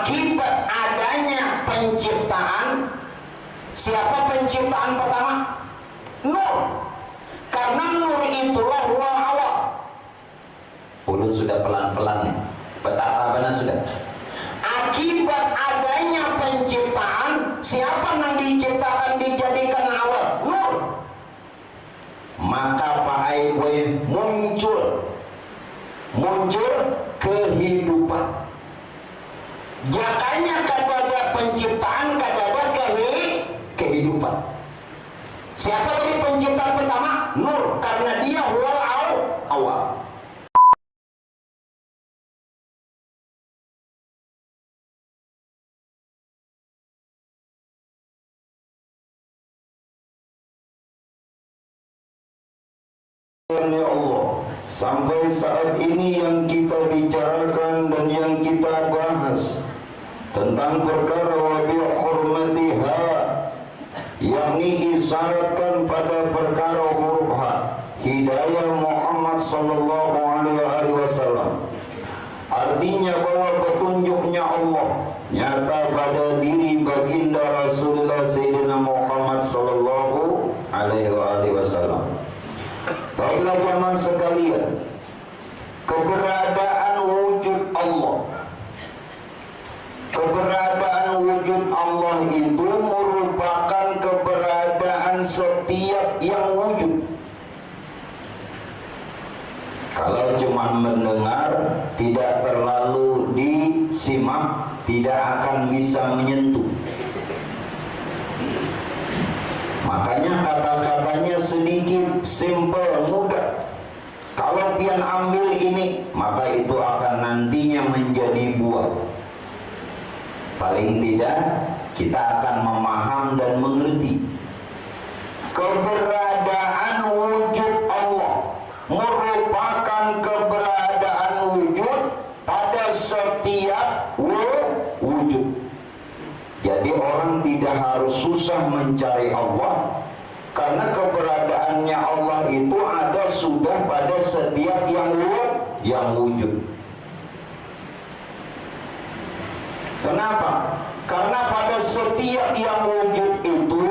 akibat adanya penciptaan. Siapa penciptaan pertama? Nur. Karena nur itulah ruang awal. Ulu sudah pelan-pelan nih. Betapa benar sudah. Akibat adanya penciptaan, siapa yang diciptakan dijadikan awal? Nur. Maka Pak Aiboy muncul kehidupan. Jakanya kepada penciptaan, kepada kehidupan. Siapa tadi penciptaan pertama? Nur, karena dia wal awal. Ya Allah, sampai saat ini yang kita bicarakan dan yang kita bahas tentang perkara wabi hurmatiha, yakni isyaratkan pada perkara huruf H, hidayah Muhammad sallallahu alaihi wasallam. Artinya bahwa petunjuknya Allah nyata pada diri baginda Rasulullah Sayyidina Muhammad sallallahu alaihi wasallam. Baiklah jemaah sekalian, keberadaan wujud Allah, itu merupakan keberadaan setiap yang wujud. Kalau cuma mendengar, tidak terlalu disimak, tidak akan bisa menyentuh. Makanya kata-katanya sedikit, simple, mudah. Kalau pian ambil ini, maka itu akan nantinya menjadi buah. Paling tidak, kita akan memaham dan mengerti. Keberadaan wujud Allah merupakan keberadaan wujud pada setiap wujud. Jadi orang tidak harus susah mencari Allah, karena keberadaannya Allah itu ada sudah pada setiap yang wujud. Kenapa? Karena pada setiap yang wujud itu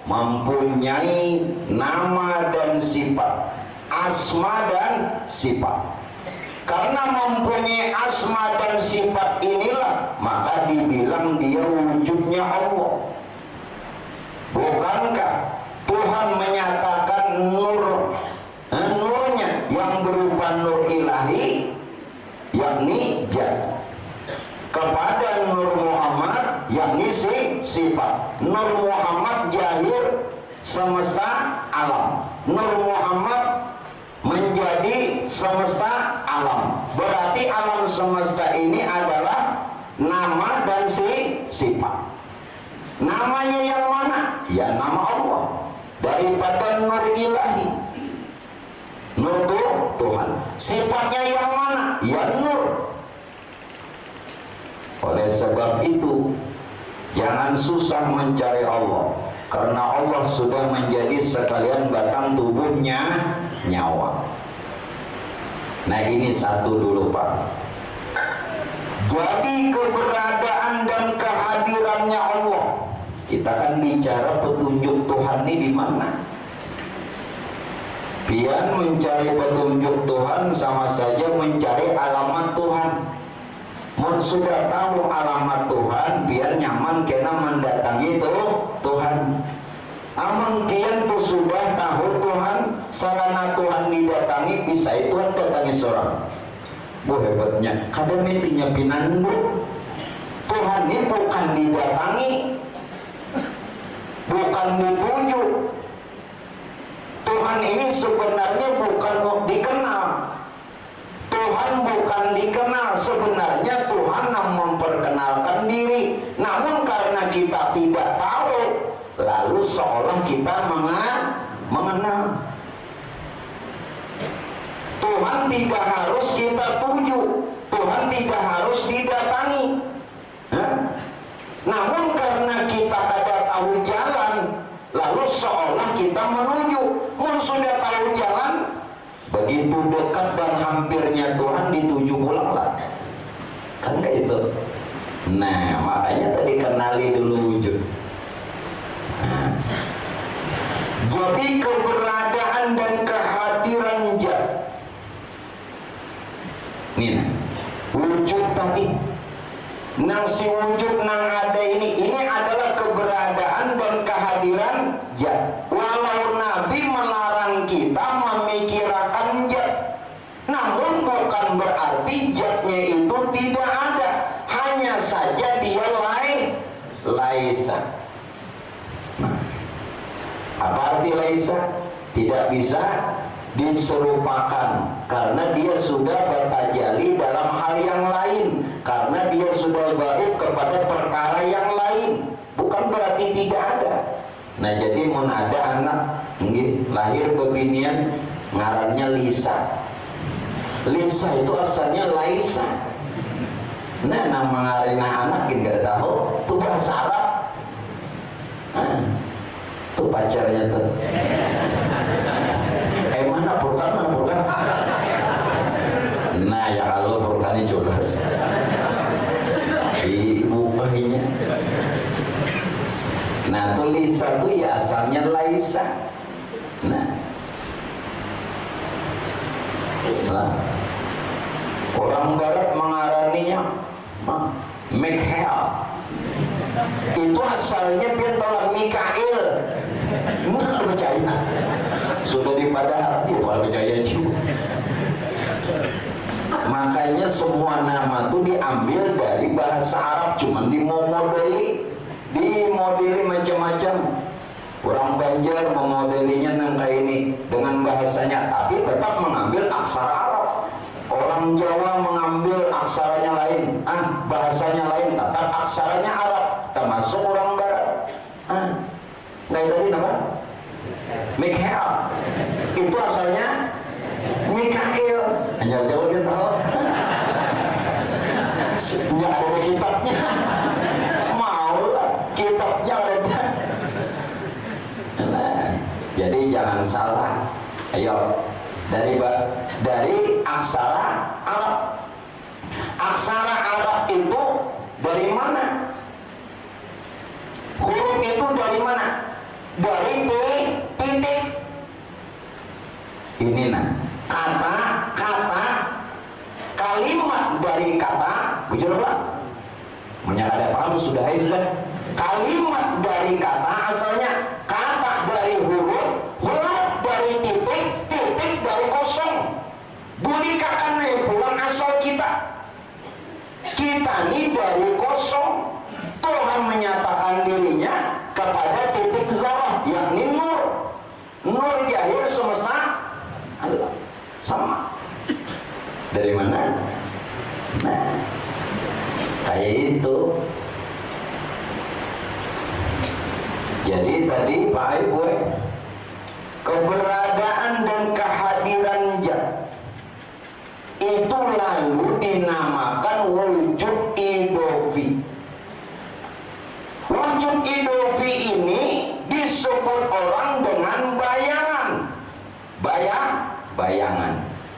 mempunyai nama dan sifat, asma dan sifat. Karena mempunyai asma dan sifat inilah, maka dibilang dia wujudnya Allah. Bukankah Tuhan menyatakan nurnya yang berupa nur ilahi, yakni zat, kepada Nur Muhammad, yakni sifat. Nur Muhammad jahir semesta alam. Nur Muhammad menjadi semesta alam. Berarti alam semesta ini adalah nama dan sifat. Namanya yang mana? Ya nama Allah. Daripada nur ilahi, nur Tuhan. Sifatnya yang mana? Ya nur. Oleh sebab itu, jangan susah mencari Allah, karena Allah sudah menjadi sekalian batang tubuhnya, nyawa. Nah ini satu dulu Pak. Jadi keberadaan dan kehadirannya Allah, kita kan bicara petunjuk Tuhan ini di mana? Pian mencari petunjuk Tuhan sama saja mencari alamat Tuhan. Mun sudah tahu alamat Tuhan, pian nyaman kena mendatangi Tuhan. Aman pian tuh sudah tahu Tuhan, sarana Tuhan didatangi, bisa itu datangi seorang. Bu hebatnya, kadang mitinya pinandu. Tuhan ini bukan didatangi, bukan dituju. Tuhan ini sebenarnya bukan dikenal. Tuhan bukan dikenal, sebenarnya Tuhan yang memperkenalkan diri. Namun karena kita tidak tahu, lalu seolah kita mengenal. Tuhan tidak harus kita tuju, Tuhan tidak harus didatangi. Namun karena kita tidak tahu jalan, lalu seolah kita menuju. Mun sudah tahu jalan, begitu dekat dan hampirnya Tuhan dituju pulang lah. Kan itu. Nah, makanya tadi kenali dulu wujud. Nah, jadi keberadaan dan kehadiran zat. Nih, wujud tadi. Nang si wujud nang ada ini adalah keberadaan dan kehadiran zat. Walau Nabi melarang kita memikirkan zat, namun bukan berarti zatnya itu tidak ada. Hanya saja dia laisa. Nah, apa arti laisa? Tidak bisa diserupakan karena dia sudah bertajalli dalam hal yang lain, karena dia sudah gaib kepada perkara yang lain, bukan berarti tidak ada. Nah, jadi mun ada anak lahir bebinian ngarannya Lisa. Lisa itu asalnya Laisa. Nah, nama ngarina anak kita tahu itu bahasa Arab. Nah, itu pacarnya tuh. Mana Furqan? Nah, ya Allah, Furqan ini jelas ibu bahinya. Nah, tuh Lisa tuh ya asalnya Laisa. Nah, orang barat mengaraninya Mikhail. Itu asalnya dia tolak Mikail. Nggak percaya. Sudah di padahal dia kalau percaya juga. Makanya semua nama itu diambil dari bahasa Arab, cuman dimodeli macam-macam. Orang Banjar memodelinya nang kayak ini dengan bahasanya, tapi tetap mengambil aksara Arab. Orang Jawa mengambil aksaranya lain, bahasanya lain, tetap aksaranya Arab. Termasuk orang Barat. Kayak tadi nama Mikhail, itu asalnya Mikail. Hanya jauh dia tahu. Nggak ada kitabnya. Mau lah kitabnya ada. Nah, jadi jangan salah. Ayo dari aksara Arab. Aksara Arab itu dari mana? Huruf itu dari mana? Dari titik. Ini kata kalimat dari kata bujurlah menyadari paham sudah itu sudah. Kalimat dari kata asalnya kata dari huruf dari titik dari kosong. Budi kakaknya pulang asal kita ini dari kosong. Tuhan menyatakan dirinya kepada titik zarah, yakni nur jahir semesta adalah sama. Dari mana? Nah, kayak itu. Jadi tadi Pak Ibu, keberadaan dan kehadiran zat itu lalu dinamakan wujud idofi. Wujud idofi ini disebut orang dengan bayangan.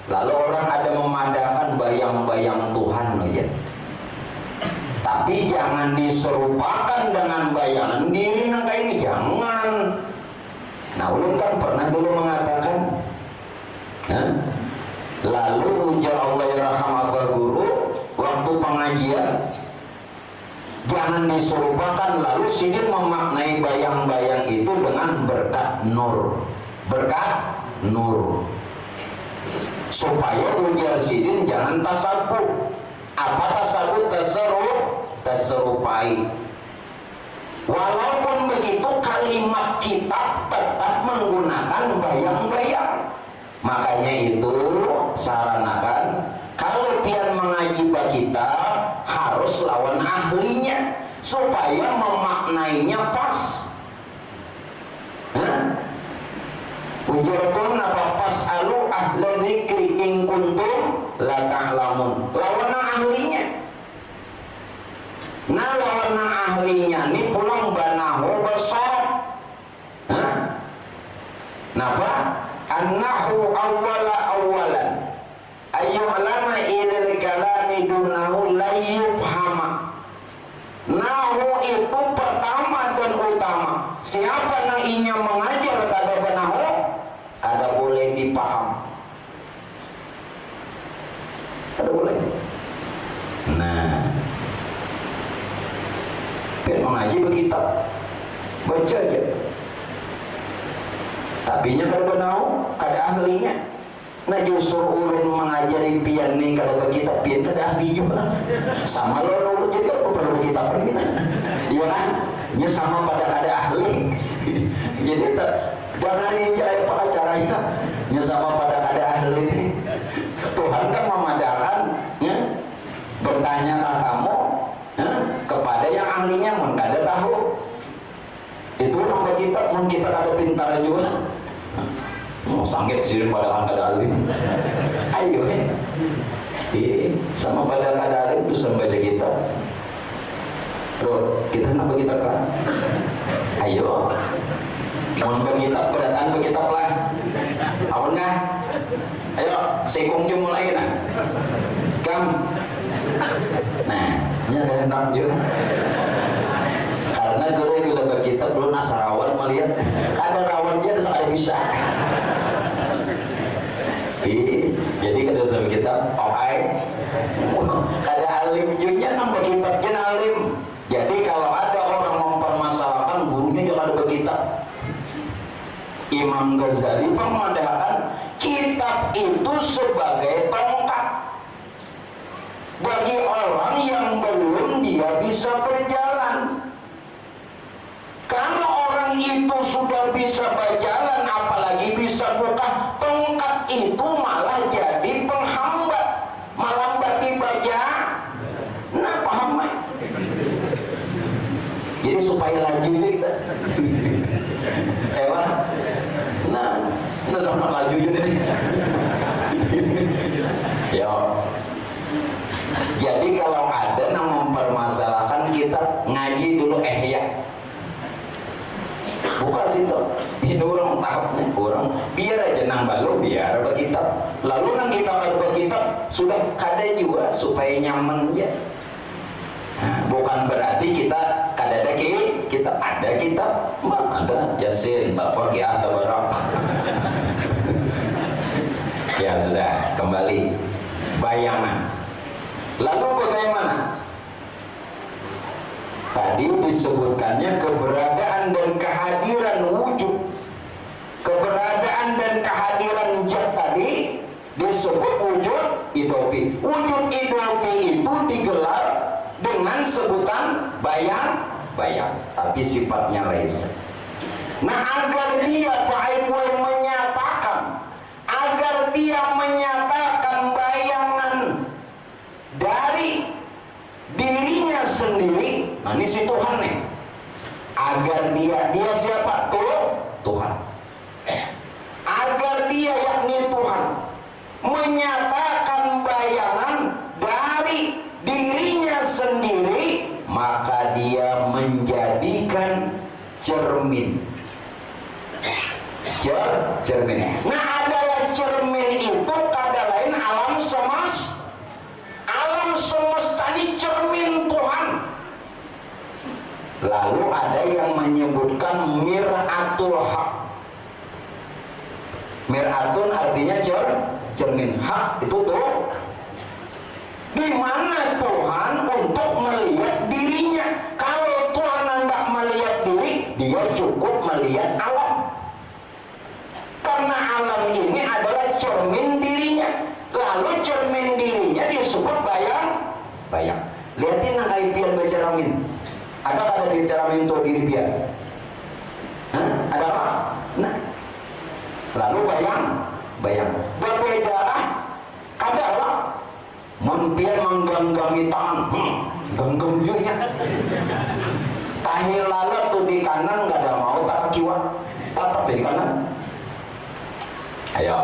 Lalu orang ada memandangkan bayang-bayang Tuhan aja. Tapi jangan diserupakan dengan bayangan diri nangka ini, jangan. Nah, ulun kan pernah dulu mengatakan, lalu ujar Allah rahmat guru waktu pengajian, jangan diserupakan. Lalu sidin memaknai bayang-bayang itu dengan berkat nur, supaya ujar sidin jangan tasabbuh. Apa tasabbuh? Terserupai. Walaupun begitu kalimat kita tetap menggunakan bayang-bayang. Makanya itu saranakan kalau pian mengaji kita harus lawan ahlinya supaya memaknainya pas. Ujarkan apa pas alu ahla dzikri in kuntum la ta'lamun. Lawan ahlinya. Nah, lawan ahlinya ini pulang banahu besar. Napa? Annahu awalan ayyu'lama idil kalami dunahu la yubhama siapa nang inya mengajar kada benaho kada boleh dipaham, kada boleh. Nah, biar mengaji berkitab, baca aja. Tapi nya kada benaho, kada ahlinya. Nah justru ulun mengajari pian nih kada berkitab, pian kada ahli juga. Sama lo jadi aku perlu kitab ini. Iya kan? Nya sama pada kada ahli. Jadi jangan ini jaya pengacaranya. Nya sama pada kada ahli ini. Tuhan kan memadahkan, ya, bertanyalah kamu, ya, kepada yang ahlinya, mun kada tahu. Itu orang berkitab, mun kita kada pintar juga. Sangit sih pada kada alim. Ayo sama pada kada alim terus baca kitab. Bro, kita nak berkitab kan? Ayo, mau berkitab, berdatang berkitab lah. Awal nggak? Ayo, sekong jam mulai nah. Kam. Nah, ini ada hendak juga. Karena guru bila berkitab belum nasarawan melihat ada rawan dia ada bisa. Jadi kada usah kitab, oke. Kada alim juga nambah kitab jen alim. Jadi kalau ada orang mempermasalahkan gurunya juga ada berkitab. Imam Ghazali memadahkan kitab itu sebagai tongkat bagi orang yang belum dia bisa berjalan. Kalau orang itu sudah bisa berjalan, apalagi bisa buka, tongkat itu malah jadi penghambat, melambati baja. Nah, paham ya? Jadi supaya laju kita. Ewa. Nah, kita sama laju juga nih. Yo. Jadi kalau ada yang mempermasalahkan kita ngaji dulu ya. Bukan situ, ini orang tahapnya orang biar aja nambah lo biar berkitab. Lalu nang kita kalau berkitab sudah kada juga supaya nyaman ya. Nah, bukan berarti kita kada ada kita ada kitab, ada Yasin, Bapak ya Tabarak. Ya sudah kembali bayangan. Lalu bagaimana? Tadi disebutkannya keberadaan dan kehadiran wujud. Keberadaan dan kehadiran zat tadi disebut wujud idopi. Wujud idopi itu digelar dengan sebutan bayang, tapi sifatnya lain. Nah, agar dia menyatakan bayangan dari dirinya sendiri. Nah, ini si Tuhan nih. Agar dia siapa? Tuhan. Agar dia yakni Tuhan menyatakan bayangan dari dirinya sendiri, maka dia menjadikan cermin. Cermin. Nah, adalah cermin itu kada lain alam semesta. Alam semesta ini cermin Tuhan. Lalu ada yang menyebutkan mir'atul haq. Mir'atun artinya cermin. Hak itu tuh di mana Tuhan untuk melihat dirinya. Kalau Tuhan hendak melihat diri, dia cukup melihat alam. Karena alam ini adalah cermin dirinya. Lalu cermin dirinya disebut bayang. Lihatin nang ai pian baca ramin. Ada kata di cermin itu diri pian? Ada apa? Nah. Lalu bayang. Berbeda lah. Kada lah. Mun pian menggenggammi tangan. Genggam juga. Tahil lalat tuh di kanan kada mau tak kiwa. Tetap di kanan. Ayo.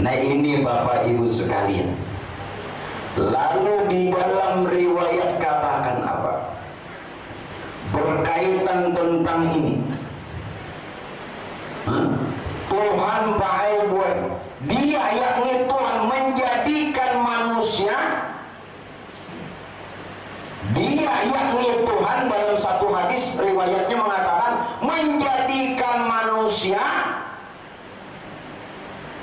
Nah, ini Bapak Ibu sekalian. Lalu di dalam riwayat katakan apa? Berkaitan tentang ini. Tuhan pakai buat dia yakni Tuhan menjadikan manusia. Dia yakni Tuhan dalam satu hadis riwayatnya mengatakan menjadikan manusia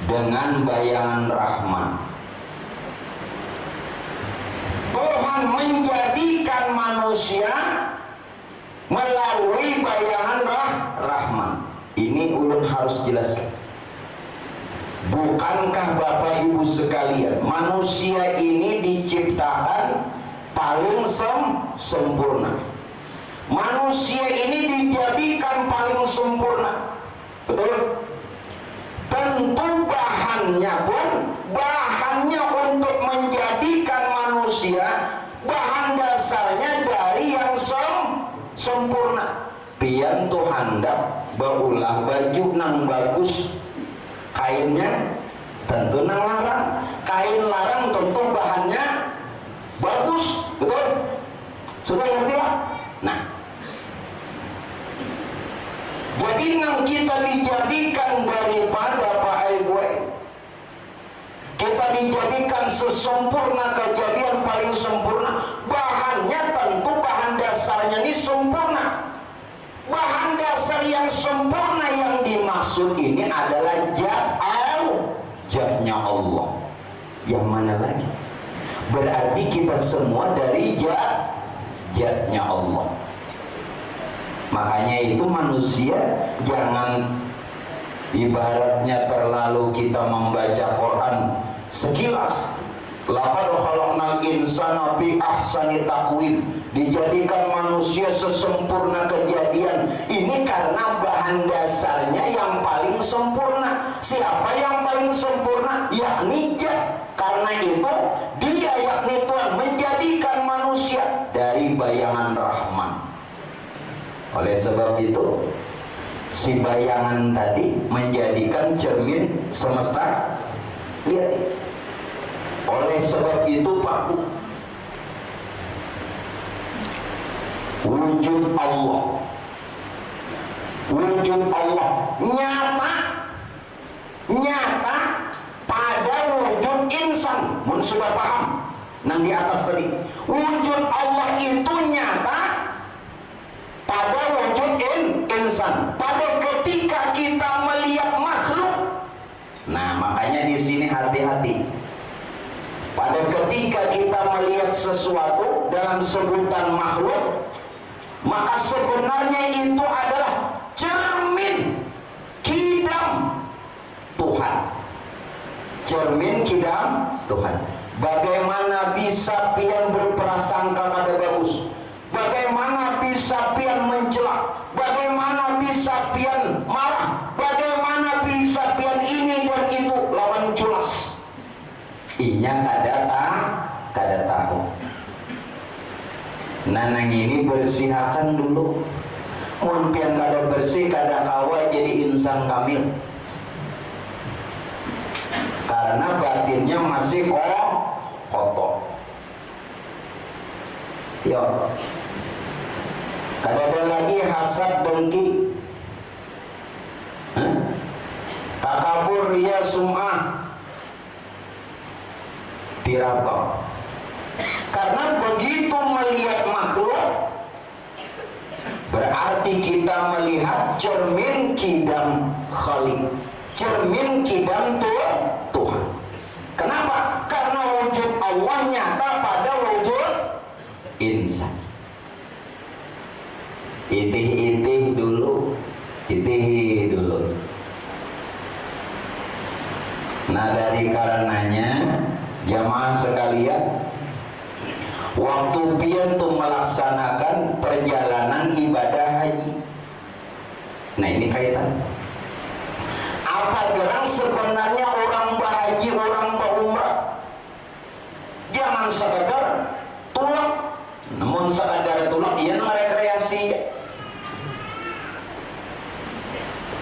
dengan bayangan Rahman. Tuhan menjadikan manusia melalui bayangan Rahman. Ini ulun harus jelaskan. Bukankah Bapak Ibu sekalian, manusia ini diciptakan paling sempurna. Manusia ini dijadikan paling sempurna. Betul? Tentu bahannya untuk menjadikan manusia, bahan dasarnya dari yang sempurna. Pian tu handap baulah baju nang bagus, kainnya tentu nang larang. Kain larang tentu bahannya bagus, betul? Sudah ngerti lah? Nah, jadi nang kita dijadikan daripada Pak Aigwe, kita dijadikan sesempurna kejadian paling sempurna. Bahannya tentu bahan dasarnya ini sempurna. Bahan dasar yang sempurna yang dimaksud ini adalah zatnya Allah. Yang mana lagi? Berarti kita semua dari zatnya Allah. Makanya itu manusia jangan ibaratnya terlalu kita membaca Quran sekilas. Laqad khalaqnal insana fi ahsani taqwim. Dijadikan manusia sesempurna kejadian. Ini karena bahan dasarnya yang paling sempurna. Siapa yang paling sempurna? Yakni zat. Karena itu dia yakni Tuhan menjadikan manusia dari bayangan Rahman. Oleh sebab itu si bayangan tadi menjadikan cermin semesta. Lihat. Oleh sebab itu Pak, wujud Allah nyata pada wujud insan. Mun sudah paham nang di atas tadi, wujud Allah itu nyata pada wujud insan. Pada ketika kita melihat makhluk. Nah, makanya di sini hati-hati. Pada ketika kita melihat sesuatu dalam sebutan makhluk, maka sebenarnya itu adalah cermin kidam Tuhan. Cermin kidam Tuhan. Bagaimana bisa pian berprasangka kada bagus? Bagaimana bisa pian mencela? Bagaimana bisa pian marah? Bagaimana bisa pian ini dan itu lawan culas? Inya kada tahu. Nanang ini bersihakan dulu. Mun pian kada bersih kada kawa jadi insan kamil. Karena batinnya masih kotor. Yo. Kada ada lagi hasad dengki. Takabur riya sum'ah. Tiraba. Karena begitu melihat makhluk berarti kita melihat cermin kidam Khalik, cermin kidam Tuhan. Kenapa? Karena wujud Allah nyata pada wujud insan. Itih dulu. Nah, dari karenanya jamaah sekalian, waktu pian tuh melaksanakan perjalanan ibadah haji. Nah, ini kaitan. Apa gerang sebenarnya orang berhaji, orang berumrah? Jangan sekedar tulak. Namun sekadar tulak, ia merekreasi.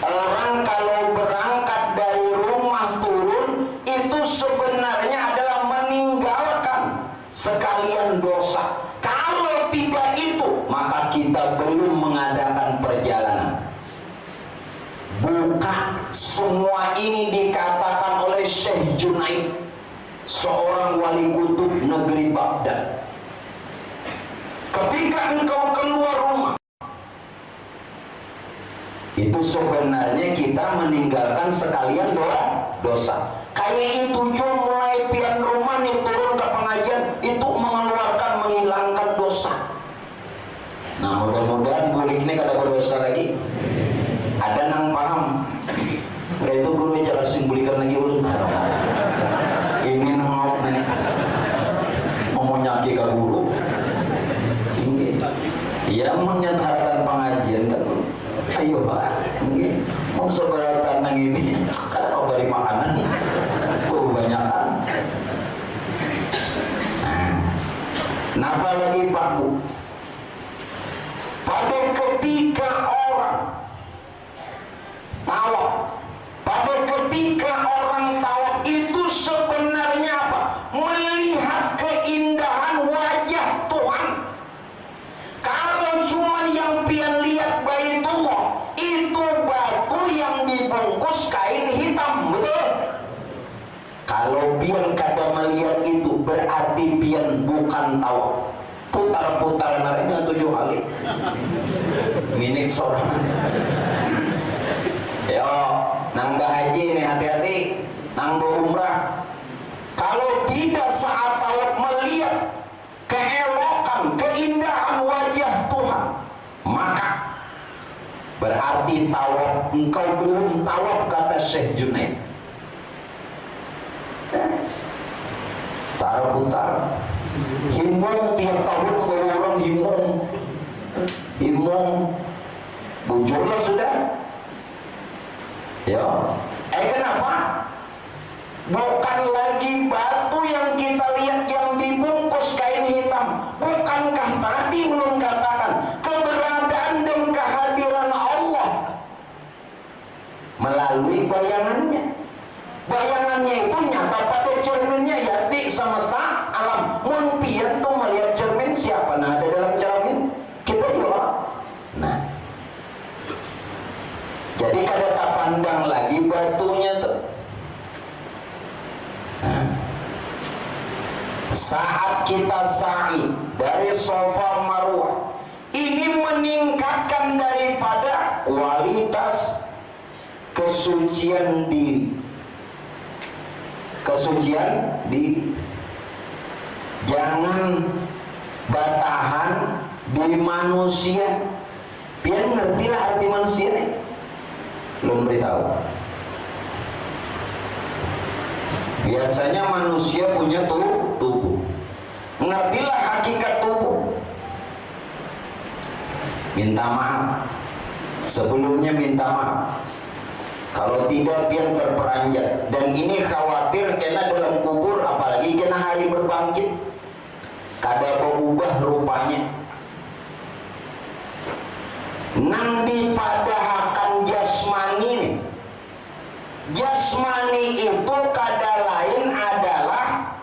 Orang kalau berangkat dari rumah turun, itu sebenarnya adalah meninggalkan sekalian dosa. Kalau tidak itu, maka kita belum mengadakan perjalanan. Bukan semua ini dikatakan oleh Syekh Junaid, seorang wali kutub negeri Baghdad. Ketika engkau keluar rumah, Itu sebenarnya kita meninggalkan sekalian dosa. Kayak itu juga mulai pian rumah nih turun ke pengajian itu menghilangkan dosa. Nah mudah-mudahan bulik ini kada berdosa lagi. Ada nang paham. Kayak itu guru jangan simbulikan lagi dulu. Ini nang mau nih. Mau nyaki ke guru. Ini. Ya menyatakan pengajian kan. Ayo Pak, mau seberatan nang ini, kalau beri makanan, kebanyakan. Nah, apalagi Pak Bu, pada ketika orang tawaf, itu sebenarnya apa? Melihat keindahan wajah Tuhan. Kalau cuma yang pian lihat Baitullah, itu batu yang dibungkus kain hitam, betul? Kalau pian kada melihat itu, berarti pian bukan tawaf. Putar-putar narinya 7 kali. Minik seorang. Yo, nang haji nih hati-hati, nang umrah. Kalau tidak saat tawaf melihat keelokan, keindahan wajah Tuhan, maka berarti tawaf engkau belum tawaf, kata Syekh Junaid. Putar himbong tiap tahun orang himbong bujurnya sudah ya. Kenapa? Bukan lagi batu yang kita lihat yang dibungkus kain hitam. Bukankah tadi belum katakan keberadaan dan kehadiran Allah melalui bayangannya? Bayangannya itu nyata pada cerminnya, yakni semesta alam. Mungkin tuh melihat cermin siapa? Nah, ada dalam cermin kita juga. Nah, jadi kada tak pandang lagi batunya tuh. Nah, saat kita sa'i dari Safa Marwah, ini meningkatkan daripada kualitas kesucian diri. Kesucian diri. Jangan batahan di manusia. Biar ngertilah arti manusia nih. Belum beritahu. Biasanya manusia punya tubuh. Ngertilah hakikat tubuh. Minta maaf. Sebelumnya minta maaf. Kalau tidak biar terperanjat. Dan ini khawatir kena dalam kubur, apalagi kena hari berbangkit, kada berubah rupanya. Nang dipadahakan jasmani nih. Jasmani itu kada lain adalah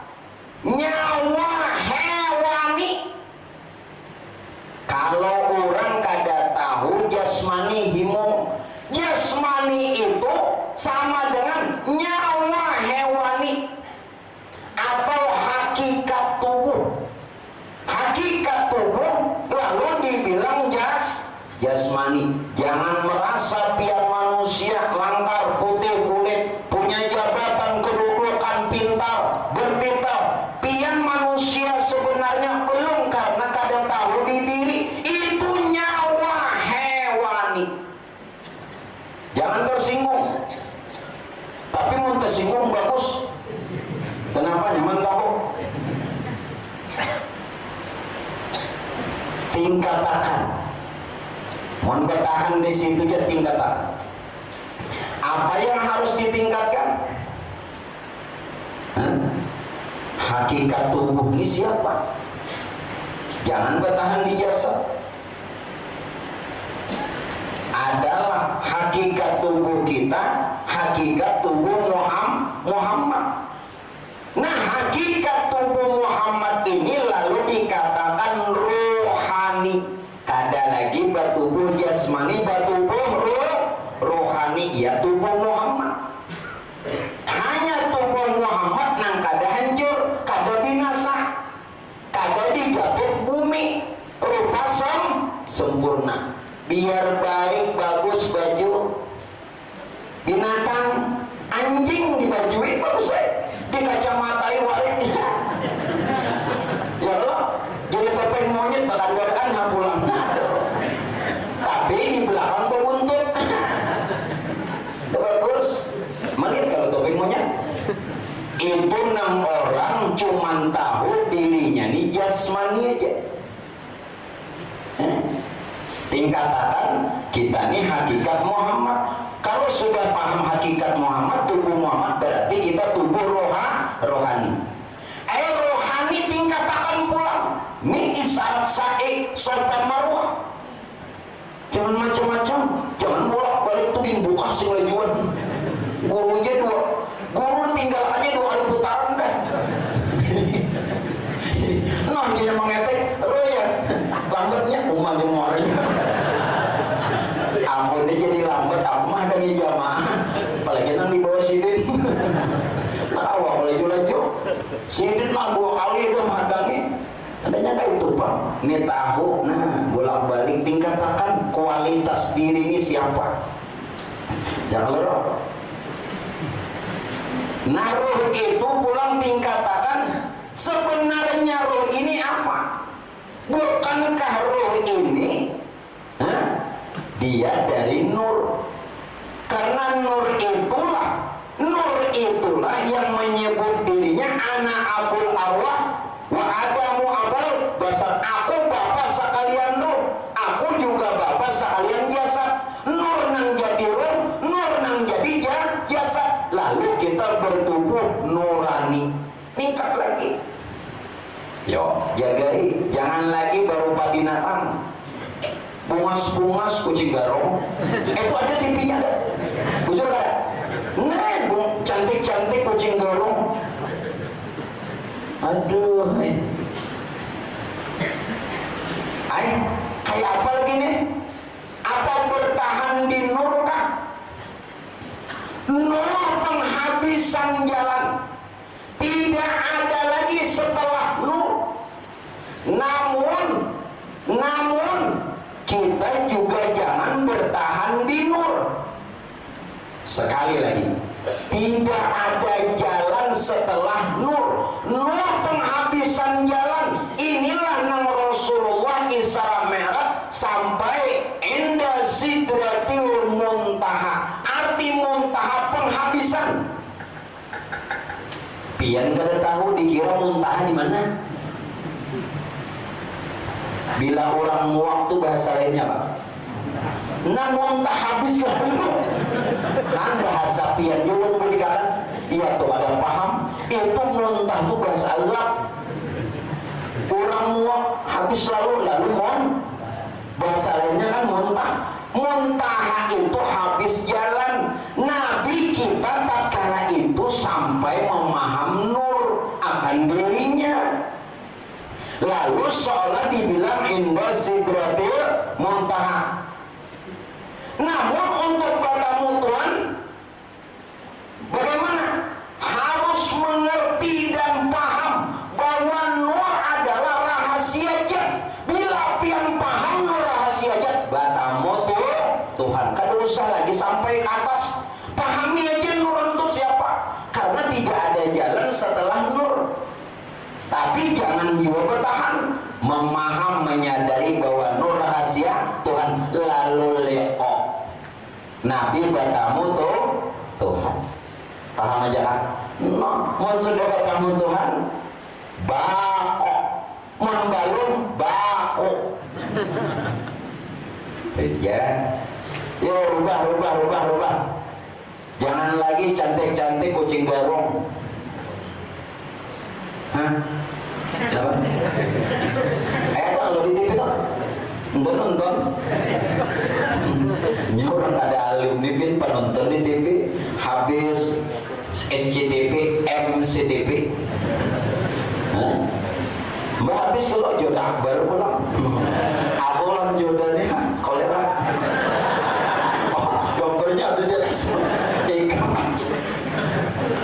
nyawa hewani. Kalau orang kada tahu jasmani himung, jasmani itu sama dengan nyawa hewani atau hakikat tubuh. Hakikat tubuh lalu dibilang jasmani. Jangan merasa pian manusia langkar, putih kulit, punya jabatan, kedudukan, pintar, berpintar. Pian manusia sebenarnya belum, karena kada tahu di diri. Itu nyawa hewani. Jangan tersinggung. Tapi mau tersinggung bagus. Kenapa? Nyaman tahu. Tingkatakan. Mohon bertahan di situ aja, tingkatakan. Apa yang harus ditingkatkan? Hakikat tubuh ini siapa? Jangan bertahan di jasad. Adalah hakikat tubuh kita, hakikat tubuh Muhammad. Nah, hakikat tubuh Muhammad ini lalu dikatakan rohani. Kada lagi bertubuh jasmani, bertubuh rohani, ya tubuh Muhammad. Hanya tubuh Muhammad nang kada hancur, kada binasa, kada digabung bumi, rupa sempurna. Biar baik bagus baju aja. Tingkatan kita nih hakikat Muhammad. Kalau sudah paham hakikat Muhammad, tubuh Muhammad, berarti kita tubuh rohani. Rohani tingkatan pulang. Ini isyarat sa'i sopan marwah. Jangan macam-macam, jangan bolak-balik tuh buka sing lajuan. Gurunya guru tinggal aja 2 kali putaran dah. Nah, dia mengetek, ya lambatnya umah jemurnya. Ampun dia jadi lambat, aku mah ada di jamaah. Apalagi nang di bawah sidin. Tahu aku laju-laju. Sidin mah 2 kali udah menghadangnya. Adanya kayak itu Pak. Ini tahu, nah bolak-balik tingkatkan kualitas diri ini siapa. Jangan lupa. Nah roh itu pulang tingkatkan sebenarnya roh ini apa? Bukankah roh ini dia dari nur? Karena nur itulah yang menyebut dirinya ana abul arwah wa adamu abal basar. Aku bapak sekalian nur, aku juga bapak sekalian jasad. Nur nang jadi roh, nur nang jadi jasad. Lalu kita bertubuh nurani. Tingkat lagi. Yo, jagai, jangan lagi berupa binatang. Bungas-bungas kucing garong. Itu ada TV-nya ada. Bujur ada. Nah, cantik-cantik kucing garong. Aduh, kayak apa lagi nih? Apa bertahan di nur kah? Nur penghabisan jalan. Tidak ada lagi setelah nur. Namun kita juga jangan bertahan di nur. Sekali lagi, tidak ada jalan setelah nur. Nur penghabisan jalan. Inilah nang Rasulullah Isra Mi'raj sampai inda sidratil muntaha. Arti muntaha penghabisan. Pian kada tahu dikira muntaha di mana? Bila orang waktu bahasa lainnya Pak. Namun tak habis lalu. Kan bahasa pian juga berikan. Iya tuh ada paham. Itu muntah itu bahasa Arab. Orang muak habis lalu bahasa lainnya kan muntah. Muntah itu habis jalan. Nabi kita tak kala itu sampai memaham nur akan dirinya. Lalu seolah dibilang indah sidratil muntaha. Namun untuk bertemu Tuhan bagaimana? Harus mengerti dan paham bahwa nur adalah rahasia jat. Bila pian paham nur rahasia jat, bertemu Tuhan. Kada usah lagi sampai ke atas. Pahami aja nur untuk siapa? Karena tidak ada jalan setelah nur. Tapi jangan juga bertahan, memaham, menyadari bahwa nur rahasia Tuhan. Lalu leo Nabi bertamu Tuhan. Paham aja kan? No, mau sudah bertamu Tuhan, bako membalum bako. Ya, yo rubah. Jangan lagi cantik-cantik kucing garong. Hah? Apa? Apa kalau di TV tuh? Nonton. Ini orang ada alumni pin penonton di TV habis SCTV, MCTV. Mbak habis kalau jodoh baru pulang. Aku ulang jodohnya kolera. Gambarnya ada di atas.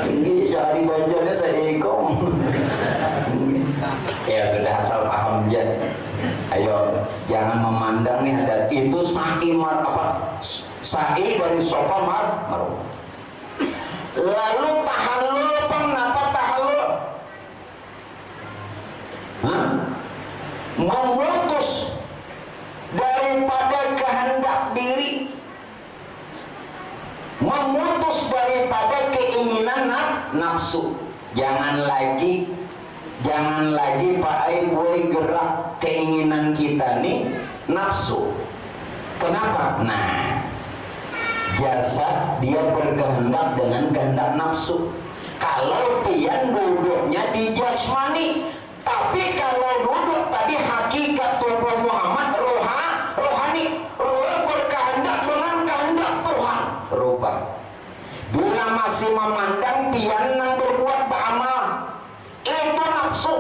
Ini cari banjarnya saya ikong. Ya sudah asal paham aja. Ayo jangan memandang nih ada itu sa'i sa'i dari sopa marwah. Lalu tahallul kenapa tahallul? Memutus daripada kehendak diri, memutus daripada keinginan nafsu. Jangan lagi Jangan lagi pakai boleh gerak keinginan kita nih nafsu. Kenapa? Nah, jasad dia berkehendak dengan kehendak nafsu. Kalau pian duduknya di jasmani, tapi kalau duduk tadi hakikat tubuh Muhammad rohani, roh berkehendak dengan kehendak Tuhan. Rubah. Bila masih memandang pian yang berbuat beramal, itu nafsu.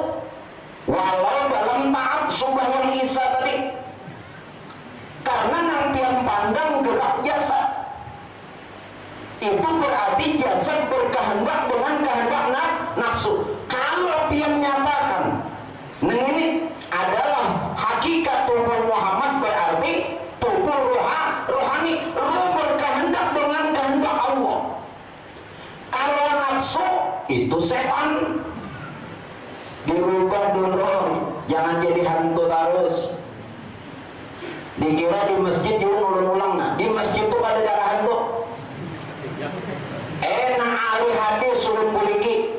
Walau dalam tahap subhanallah Isa tadi, karena nang pian pandang gerak jasad, itu berarti jasad berkehendak dengan kehendak nafsu. Kalau pian nyatakan, nah ini adalah hakikat tubuh Muhammad, berarti tubuh rohani, roh berkehendak dengan kehendak Allah. Kalau nafsu itu setan. Dirubah dulu, jangan jadi hantu terus. Dikira di masjid juga ulang-ulang. Nah, di masjid itu ada darah hantu. Enak ahli hadis suruh poliki.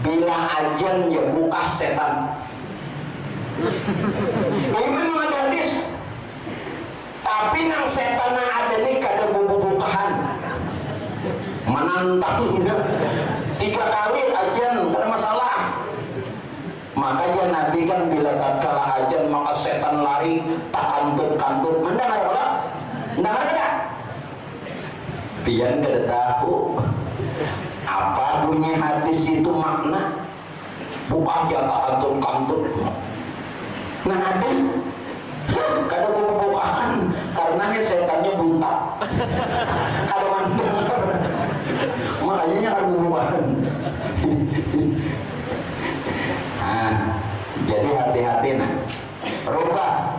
Bila ajan ya buka setan. Ini memang ada hadis. Tapi nang setan yang ada nih kada bubukahan. Menantangnya 3 kali ajan, ada masalah. Makanya Nabi kan bila tatkala ajan maka setan lari tak kantuk-kantuk. Mendengar apa? Mendengar tidak? Pian kada tahu apa bunyi hadis itu makna. Bukan aja tak kantuk-kantuk. Nah ada kada bubukaan karena ini setannya buntak. Kada mendengar. Makanya kada bubukaan. Nah, jadi hati-hati nah. Rubah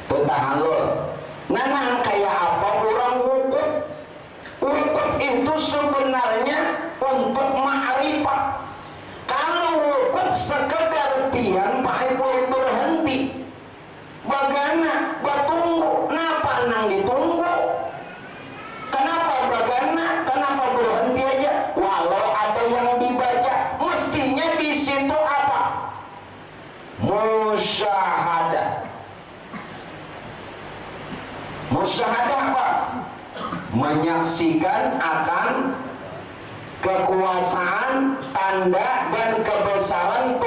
petahallul. Nah, kayak apa orang wukuf? Wukuf itu sebenarnya untuk ma'rifat. Kalau wukuf sekedar pian pakai boleh berhenti. Bagana batunggu. Napa nang ditunggu? Kenapa bagana? Kenapa berhenti aja? Walau ada yang dibaca, mestinya di situ apa? Musyahadah. Musyahadah apa? Menyaksikan akan kekuasaan, tanda dan kebesaran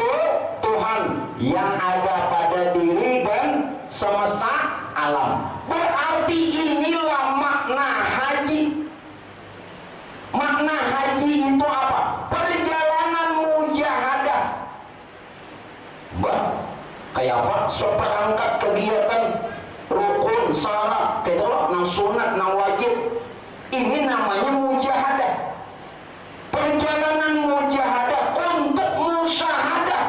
Tuhan yang ada pada diri dan semesta alam. Berarti inilah makna haji. Makna haji itu apa? Perjalanan mujahadah. Kayak apa? Seperangkat kegiatan rukun, syarat, kayak nang sunat, nang wajib. Ini namanya mujahadah. Perjalanan mujahadah untuk musyahadah,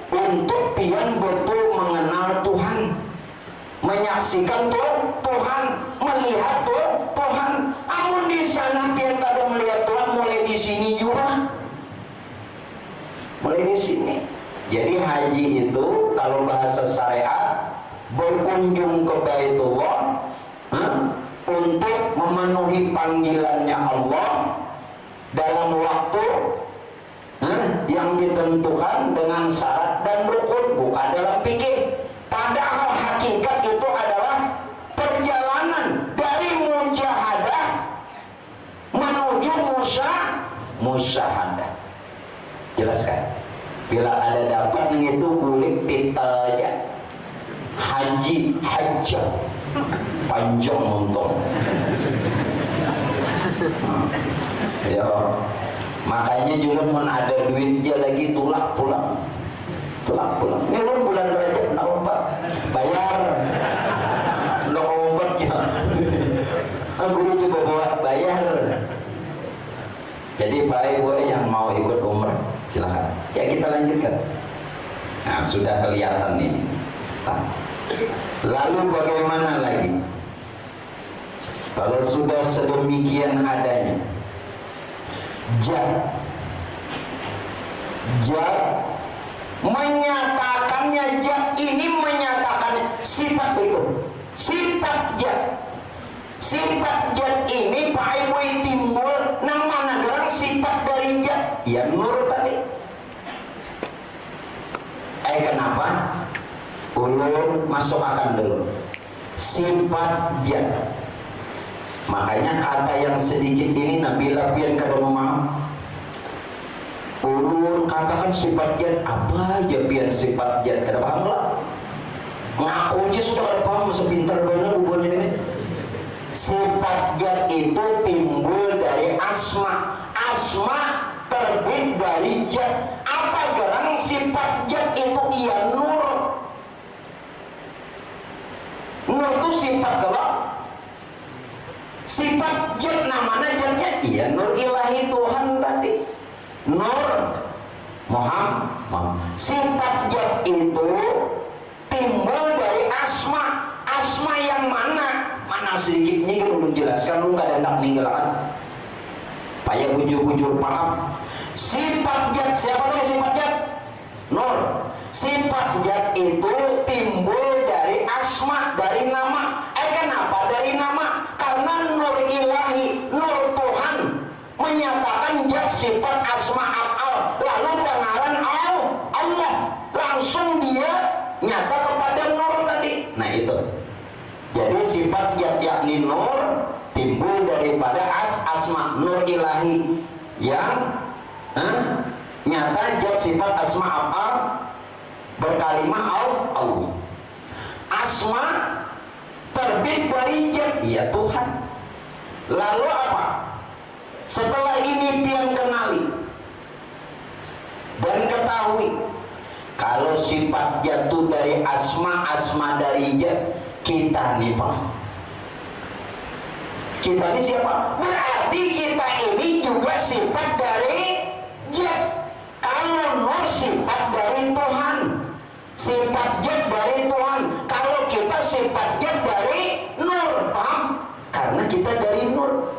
untuk pian betul mengenal Tuhan, menyaksikan Tuhan, melihat Tuhan. Amun di sana pian kada melihat Tuhan, mulai di sini juga. Mulai di sini. Jadi haji itu kalau bahasa syariat berkunjung ke Baitullah untuk memenuhi panggilannya Allah dalam waktu yang ditentukan dengan syarat dan rukun, bukan dalam fikih. Padahal hakikat itu adalah perjalanan dari mujahadah menuju musyahadah. Jelaskan. Bila ada dapat itu kulit pita aja. Haji, hajjah panjang untung. Ya, makanya juga mau ada duitnya lagi tulak pulang. Ini bulan Rajab nak umpat, bayar. Nak umpatnya. Guru juga bawa bayar. Jadi baik buat yang mau ikut umrah silahkan. Ya kita lanjutkan. Nah sudah kelihatan ini. Lalu bagaimana lagi? Kalau sudah sedemikian adanya, jad menyatakannya, jad ini menyatakan sifat itu, sifat jad. Sifat jad ini Pak Ibu timbul nama negara sifat dari jad, ya nur tadi. Kenapa? Ulun masukkan dulu sifat zat. Makanya kata yang sedikit ini Nabila pian kada memaham. Ulun katakan sifat zat apa aja pian sifat zat kada paham lah. Ngaku aja sudah kada paham, sepintar benar ubahnya ini. Sifat zat itu timbul dari asma. Asma terbit dari zat. Apa gerang sifat zat itu? Iya nur. Nur itu sifat gelap. Sifat zat namanya zatnya iya nur ilahi Tuhan tadi. Nur Muhammad. Sifat zat itu timbul dari asma. Asma yang mana? Mana sedikit ini kan belum jelaskan, lu gak ada hendak ninggalan. Payah bujur-bujur paham. Sifat zat, siapa namanya sifat zat? Nur. Sifat zat itu timbul dari asma, dari nama. Kenapa dari nama? Karena nur ilahi, nur Tuhan menyatakan zat sifat asma af'al. Lalu pengaran Allah, langsung dia nyata kepada nur tadi. Nah itu. Jadi sifat zat yakni nur timbul daripada asma, nur ilahi yang nyata zat sifat asma af'al berkalimah Allah. Asma terbit dari zat ya Tuhan. Lalu apa? Setelah ini pian kenali dan ketahui kalau sifat zat itu dari asma, asma dari zat, kita nih Pak. Kita ini siapa? Berarti kita ini juga sifat dari zat. Kalau nur sifat dari Tuhan, sifat zat dari Tuhan. Kalau kita sifat zat dari nur, paham? Karena kita dari nur.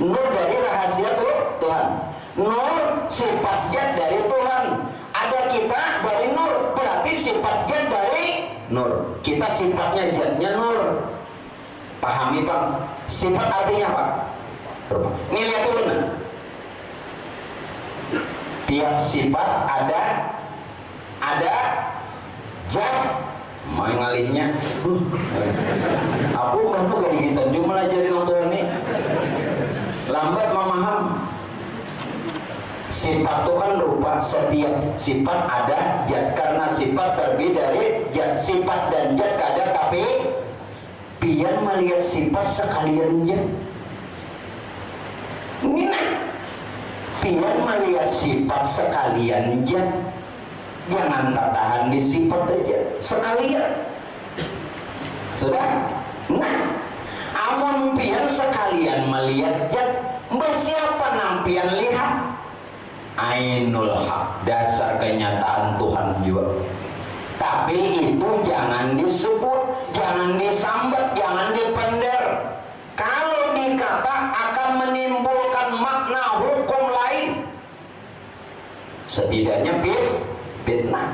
Nur dari rahasia Tuhan. Nur sifat zat dari Tuhan. Ada kita dari nur, berarti sifat zat dari nur. Kita sifatnya zatnya nur. Pahami Pak? Sifat artinya apa? Ini lihat dulu nah. Tiap sifat ada zat. Mau ngalihnya aku baru kayak gitu cuma jadi nonton ini lambat memaham. Sifat itu kan rupa, setiap sifat ada zat. Karena sifat terbit dari zat. Sifat dan zat ada, tapi pian melihat sifat sekalian zat. Ini nah, pian melihat sifat sekalian zat. Jangan tertahan di sifat aja sekalian. Sudah? Nah, amun pian sekalian melihat zat, siapa nampian lihat? Ainul haq, dasar kenyataan Tuhan juga. Tapi itu jangan disebut, jangan disambat, jangan dipender. Kalau dikata akan menimbulkan makna hukum lain. Setidaknya fitnah.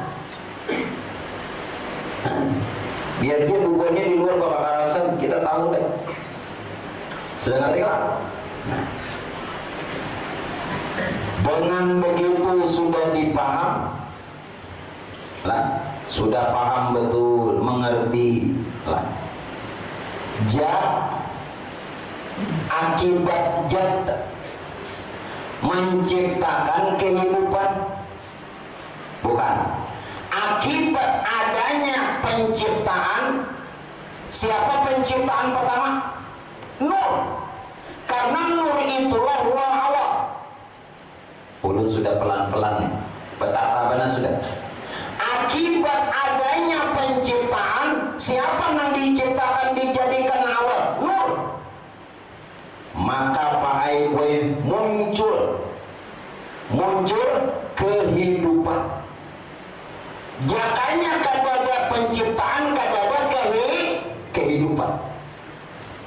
Biar dia bubuhnya di luar bapak karasan, kita tahu deh. Sudah ngerti lah? Nah, dengan begitu sudah dipaham lah, sudah paham betul, mengerti lah. Zat, akibat zat menciptakan kehidupan, bukan. Akibat adanya penciptaan, siapa penciptaan pertama? Nur. Karena nur itulah ruang awal. Ulun sudah pelan-pelan nih. Betapa benar sudah. Akibat adanya penciptaan, siapa yang diciptakan dijadikan awal? Nur. Maka Pak Aiboy muncul kehidupan. Jakanya kadada penciptaan, kadada kehidupan.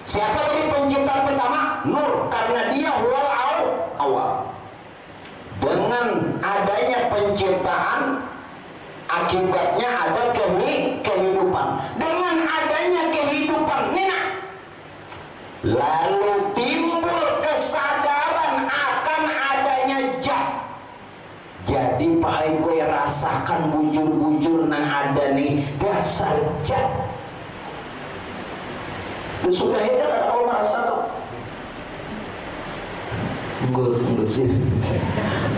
Siapa tadi penciptaan pertama? Nur. Karena dia huwal awal. Dengan adanya penciptaan, akibatnya ada kehidupan. Dengan adanya kehidupan, Nina, lalu timbul kesadaran akan adanya zat. Jadi Pak Ibu rasakan bujur-bujur nang madani dasar jat. Sudah itu kalau merasa tuh enggak sih.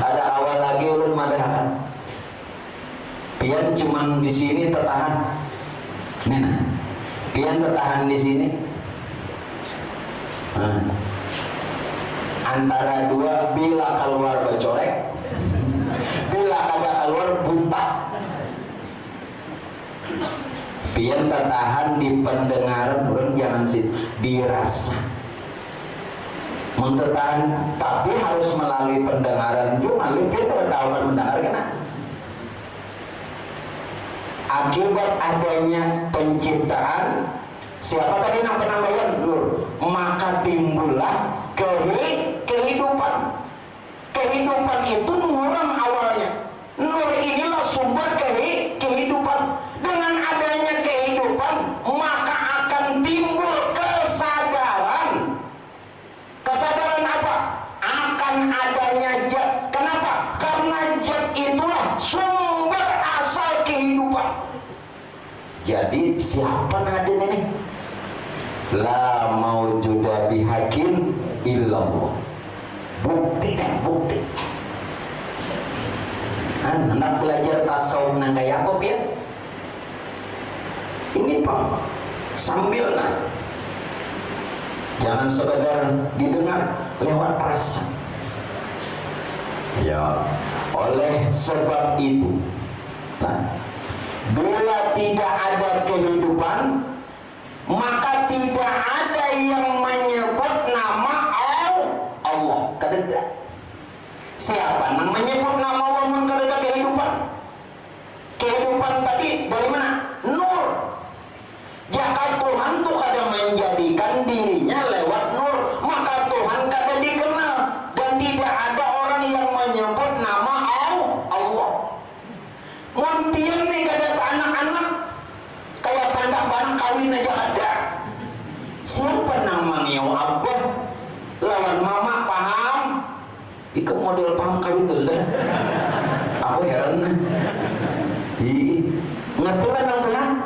Ada awal lagi ulun madahakan. Pian cuman di sini tertahan. Nena. Pian tertahan di sini. Antara dua, bila keluar bacorek, bila ada keluar buntak. Pian tertahan di pendengaran, orang jangan sih dirasa. Mentertahan, tapi harus melalui pendengaran juga. Lalu pian tahu mendengar kena. Akibat adanya penciptaan, siapa tadi yang penambahan nur, maka timbullah kehidupan. Kehidupan itu nur awalnya. Nur inilah sumber kehidupan. Dengan adanya kehidupan, maka akan timbul kesadaran. Kesadaran apa? Akan adanya zat. Kenapa? Karena zat itulah sumber asal kehidupan. Jadi siapa nada ini? La maujuda bihakin illallah. Bukti dan bukti. Anak belajar tasawuf nang kayak apa ya? Ini Pak, sambil nah. Jangan sekedar didengar lewat rasa. Ya, oleh sebab itu, nah, bila tidak ada kehidupan, maka tidak ada yang menyebut nama Allah. Kededa. Siapa yang menyebut nama Allah kededa kehidupan? Kehidupan tadi dari mana? Nur. Jika Tuhan tuh kadang menjadikan dirinya lewat nur, maka Tuhan kadang dikenal dan tidak ada orang yang menyebut nama Allah. Mungkin nih kadang anak-anak kayak banyak kawin aja ada. Siapa namanya abah lawan mama paham? Ikut model paham kawin tuh sudah. Aku heran. Ngerti kan nang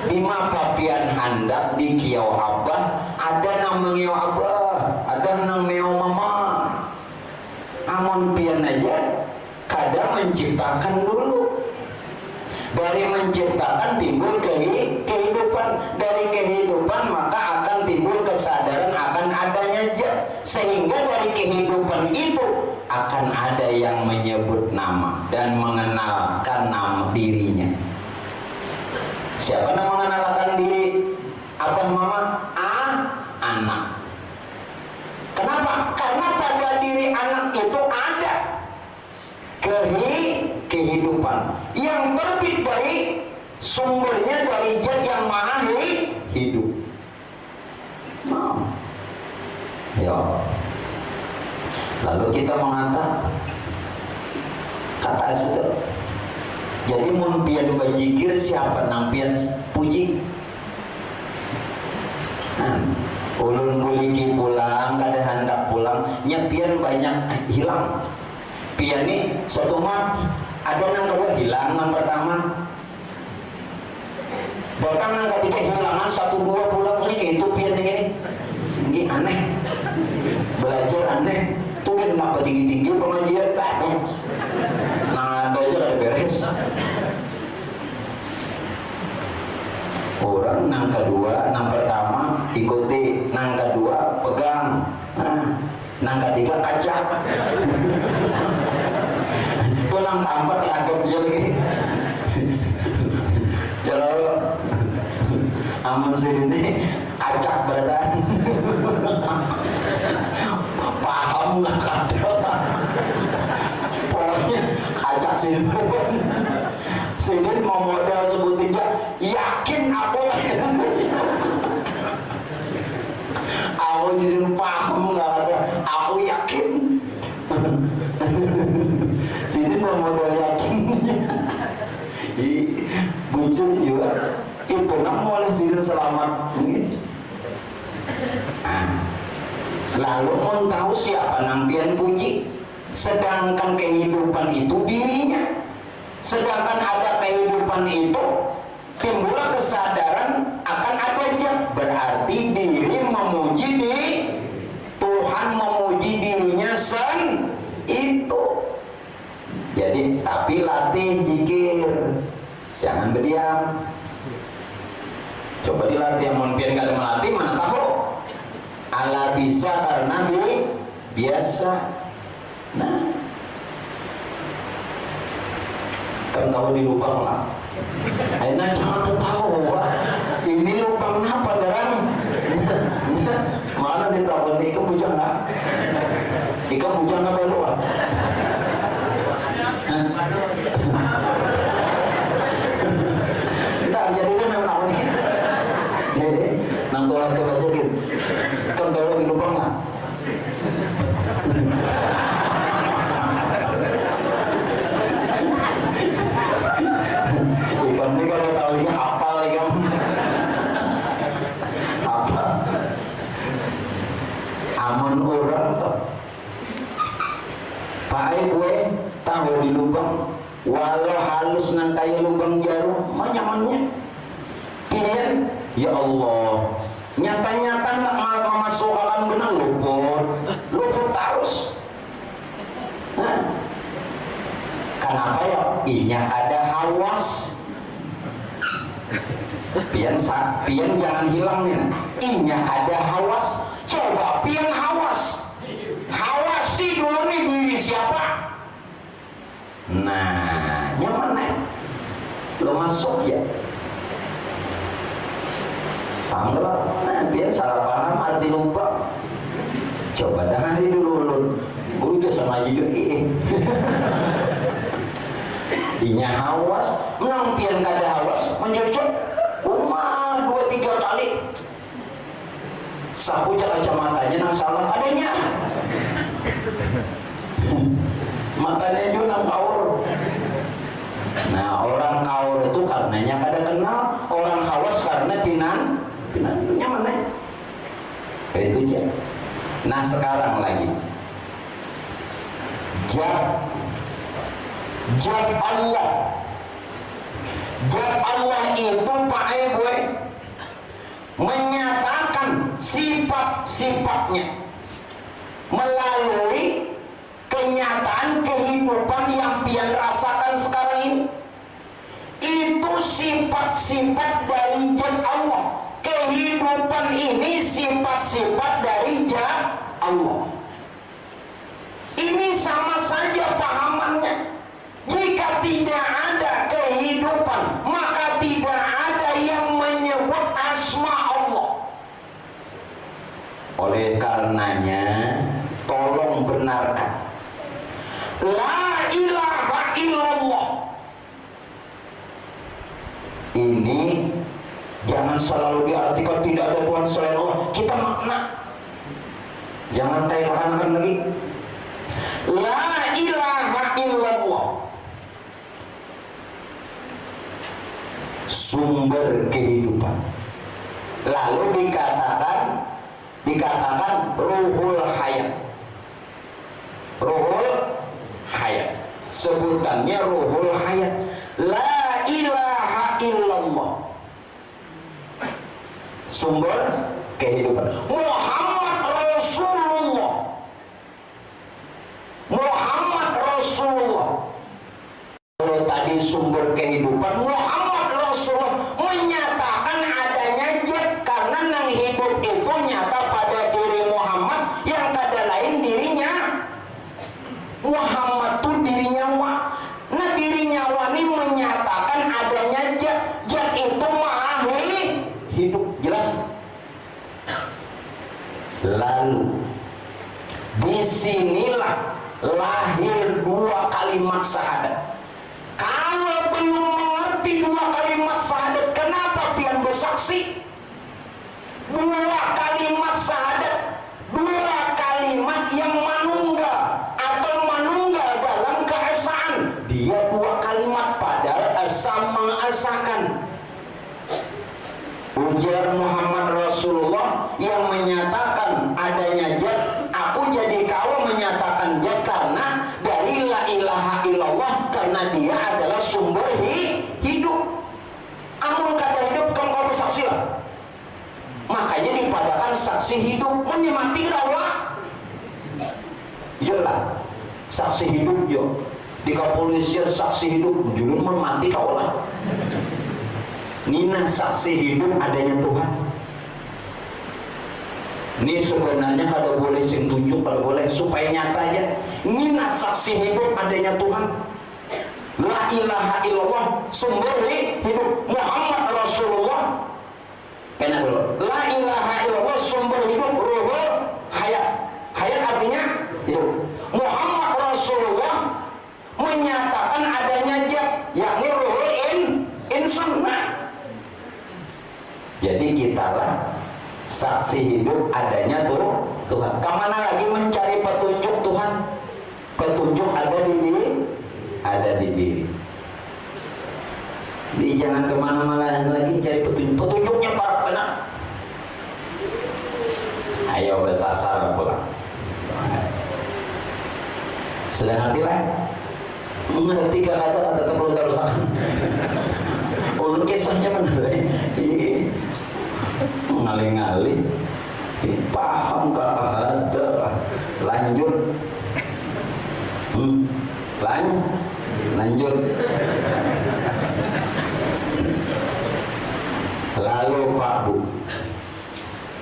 di mapapian handak di kiau abah ada namanya abah, ada namanya mama. Amun pian aja kadang menciptakan dulu. Dari menciptakan timbul kehidupan. Dari kehidupan maka akan timbul kesadaran akan adanya zat. Sehingga dari kehidupan itu akan ada yang menyebut nama dan mengenalkan nama dirinya. Siapa yang mengenalkan diri? Abang mama? Anak. Kenapa? Karena pada diri anak itu ada kehidupan yang terbit dari sumbernya dari zat yang maha hidup. Ya. Lalu kita mengatakan kata itu. Jadi mun pian bajikir siapa nang pian puji? Ulun buliki pulang, kada hendak pulang, nyepian banyak hilang. Pian ni satu mat ada nang kedua hilang, nang pertama datang nang ketiga hilangan, satu dua pulang ini kayak itu pian ini aneh, belajar aneh, tuh kan kenapa tinggi pengajian banyak, nah ada aja ada beres. Orang nang kedua, nang pertama ikuti, nang kedua pegang, nang ketiga kacak. Pulang keempat dianggap dia lagi. Kalau amun sini kacak beratan. Paham nggak ada? Pokoknya kacak sini. Sini mau modal sebut tiga, yakin aku aku disini paham nggak ada, aku yakin. Sini mau modal yakin. Muncul juga itu nama oleh sini selamat. Lalu mau tahu siapa nampian puji, sedangkan kehidupan itu dirinya. Sedangkan ada kehidupan itu timbullah kesadaran akan adanya, berarti diri memuji diri, Tuhan memuji dirinya itu. Jadi tapi latih zikir, jangan berdiam. Coba dilatih, yang mungkin gak melatih mana tahu. Ala bisa karena biasa. Nah, kan tahu di lubang lah. Aina jangan ketawa. Ini lubang apa garang? Mana ditahu nih ikan bujang nggak? Ikan bujang nggak beluan? Tidak jadi kan nama nih. Jadi nang tolak ke baju gitu. Kan tahu di lubang lah. Ikan ini kalau tahu ini hafal ikan. Apa? Amun orang tuh. Pakai gue tahu di lubang, walau halus nang kayak lubang jarum, nyamannya. Pian, ya Allah. Nyata-nyata nak malah masukkan benar luput terus. Nah, kenapa ya? Inya ada hawas. Pian jangan hilang nih. Inya ada hawas. Coba pian hawas. Hawas sih dulu nih diri siapa? Nah, nyaman nih. Lo masuk ya. Paham gak? Nah, pian salah paham arti lupa. Coba dengerin dulu lo. Gue juga sama juga Inya hawas, menang pian kada hawas, menjojok rumah 2-3 kali. Sapu kacamatanya nang salah adanya. Matanya juga nang kaur. Nah, orang kaur itu karenanya kada kenal, orang hawas karena pinannya mana? Itu aja. Nah, sekarang lagi. Zat Allah. Zat Allah itu pakai gue menyatakan sifat-sifatnya melalui kenyataan kehidupan yang pian rasakan sekarang ini. Itu sifat-sifat dari zat Allah. Kehidupan ini sifat-sifat dari zat Allah. Ini sama saja pahamannya. Jika tidak ada kehidupan, maka tidak ada yang menyebut asma Allah. Oleh karenanya, tolong benarkan La ilaha illallah. Ini jangan selalu diartikan tidak ada Tuhan selain Allah. Kita makna. Jangan tayangkan lagi. La ilaha illallah. Sumber kehidupan. Lalu dikatakan ruhul hayat. Ruhul hayat. Sebutannya ruhul hayat. La ilaha illallah. Sumber kehidupan. Muhammad Rasulullah. Muhammad Rasulullah. Kalau tadi sumber kehidupan Muhammad Rasulullah menyatakan adanya zat, karena nang hidup itu nyata pada diri Muhammad yang kada lain dirinya. Muhammad tuh dirinya wa. Nah dirinya wa ini menyatakan adanya zat. Zat itu maha hidup. Jelas? Lalu disinilah lahir 2 kalimat syahadat. Kalau belum mengerti 2 kalimat syahadat, kenapa pian bersaksi? 2 kalimat syahadat, 2 kalimat yang manunggal atau manunggal dalam keesaan. Dia 2 kalimat padahal sama asakan. Ujar Muhammad Rasulullah yang menyatakan adanya zat. Aku jadi kau menyatakan zat karena dari la ilaha illallah, karena dia adalah sumber saksi hidup menyemati rawa jelas saksi hidup yo di kepolisian saksi hidup julun mati kaulah nina saksi hidup adanya Tuhan. Ini sebenarnya kalau boleh sing tunjuk kalau boleh supaya nyata aja nina saksi hidup adanya Tuhan. La ilaha illallah sumber hidup Muhammad Rasulullah. Enak dulu. La ilaha illallah sumber hidup ruhul hayat. Hayat artinya hidup. Muhammad Rasulullah menyatakan adanya zat yakni ruhul sunnah. Jadi kitalah saksi hidup adanya Tuhan. Kemana lagi mencari petunjuk Tuhan? Petunjuk ada di diri. Ada di diri. Jadi jangan kemana-mana lagi cari petunjuk. Petunjuknya para benar. Ayo bersasar pulang. Sedang hatilah. Mengerti kata tetap belum terusan. Ulun kisahnya benar. Ngalih-ngalih. Paham kata lanjut. Lanjut. Lalu Pak Bu,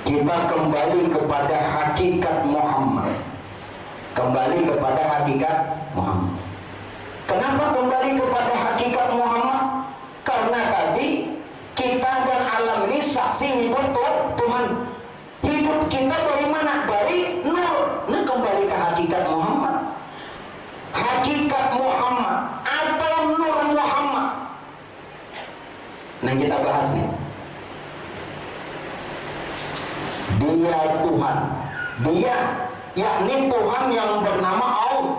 kita kembali kepada hakikat Muhammad. Kembali kepada hakikat Muhammad. Kenapa kembali kepada hakikat Muhammad? Karena tadi kita dan alam ini saksi hidup Tuhan. Hidup kita dari mana? Dari nur. Nah kembali ke hakikat Muhammad. Hakikat Muhammad atau nur Muhammad. Nah kita bahas nih. Dia Tuhan. Dia yakni Tuhan yang bernama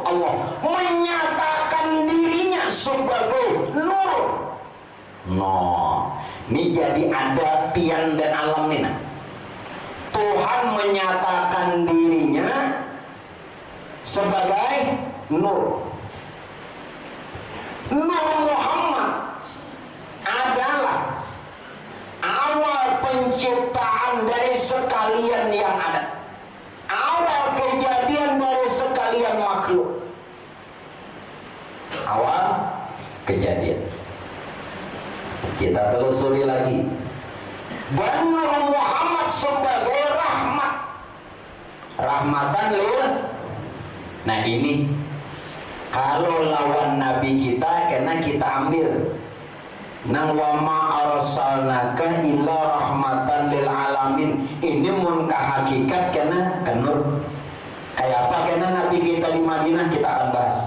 Allah menyatakan dirinya sebagai nur. Ini jadi ada pian dan alam nih. Nah. Tuhan menyatakan dirinya sebagai nur. Nur Muhammad adalah awal penciptaan dari sekalian yang ada. Awal kejadian dari sekalian makhluk. Awal kejadian. Kita telusuri lagi. Dan Nur Muhammad sebagai rahmat. Rahmatan lil. Nah ini kalau lawan Nabi kita karena kita ambil nang wa ma arsalnaka illa rahmatan lil alamin. Ini mun ka hakikat karena nur. Kayak apa karena Nabi kita di Madinah kita akan bahas.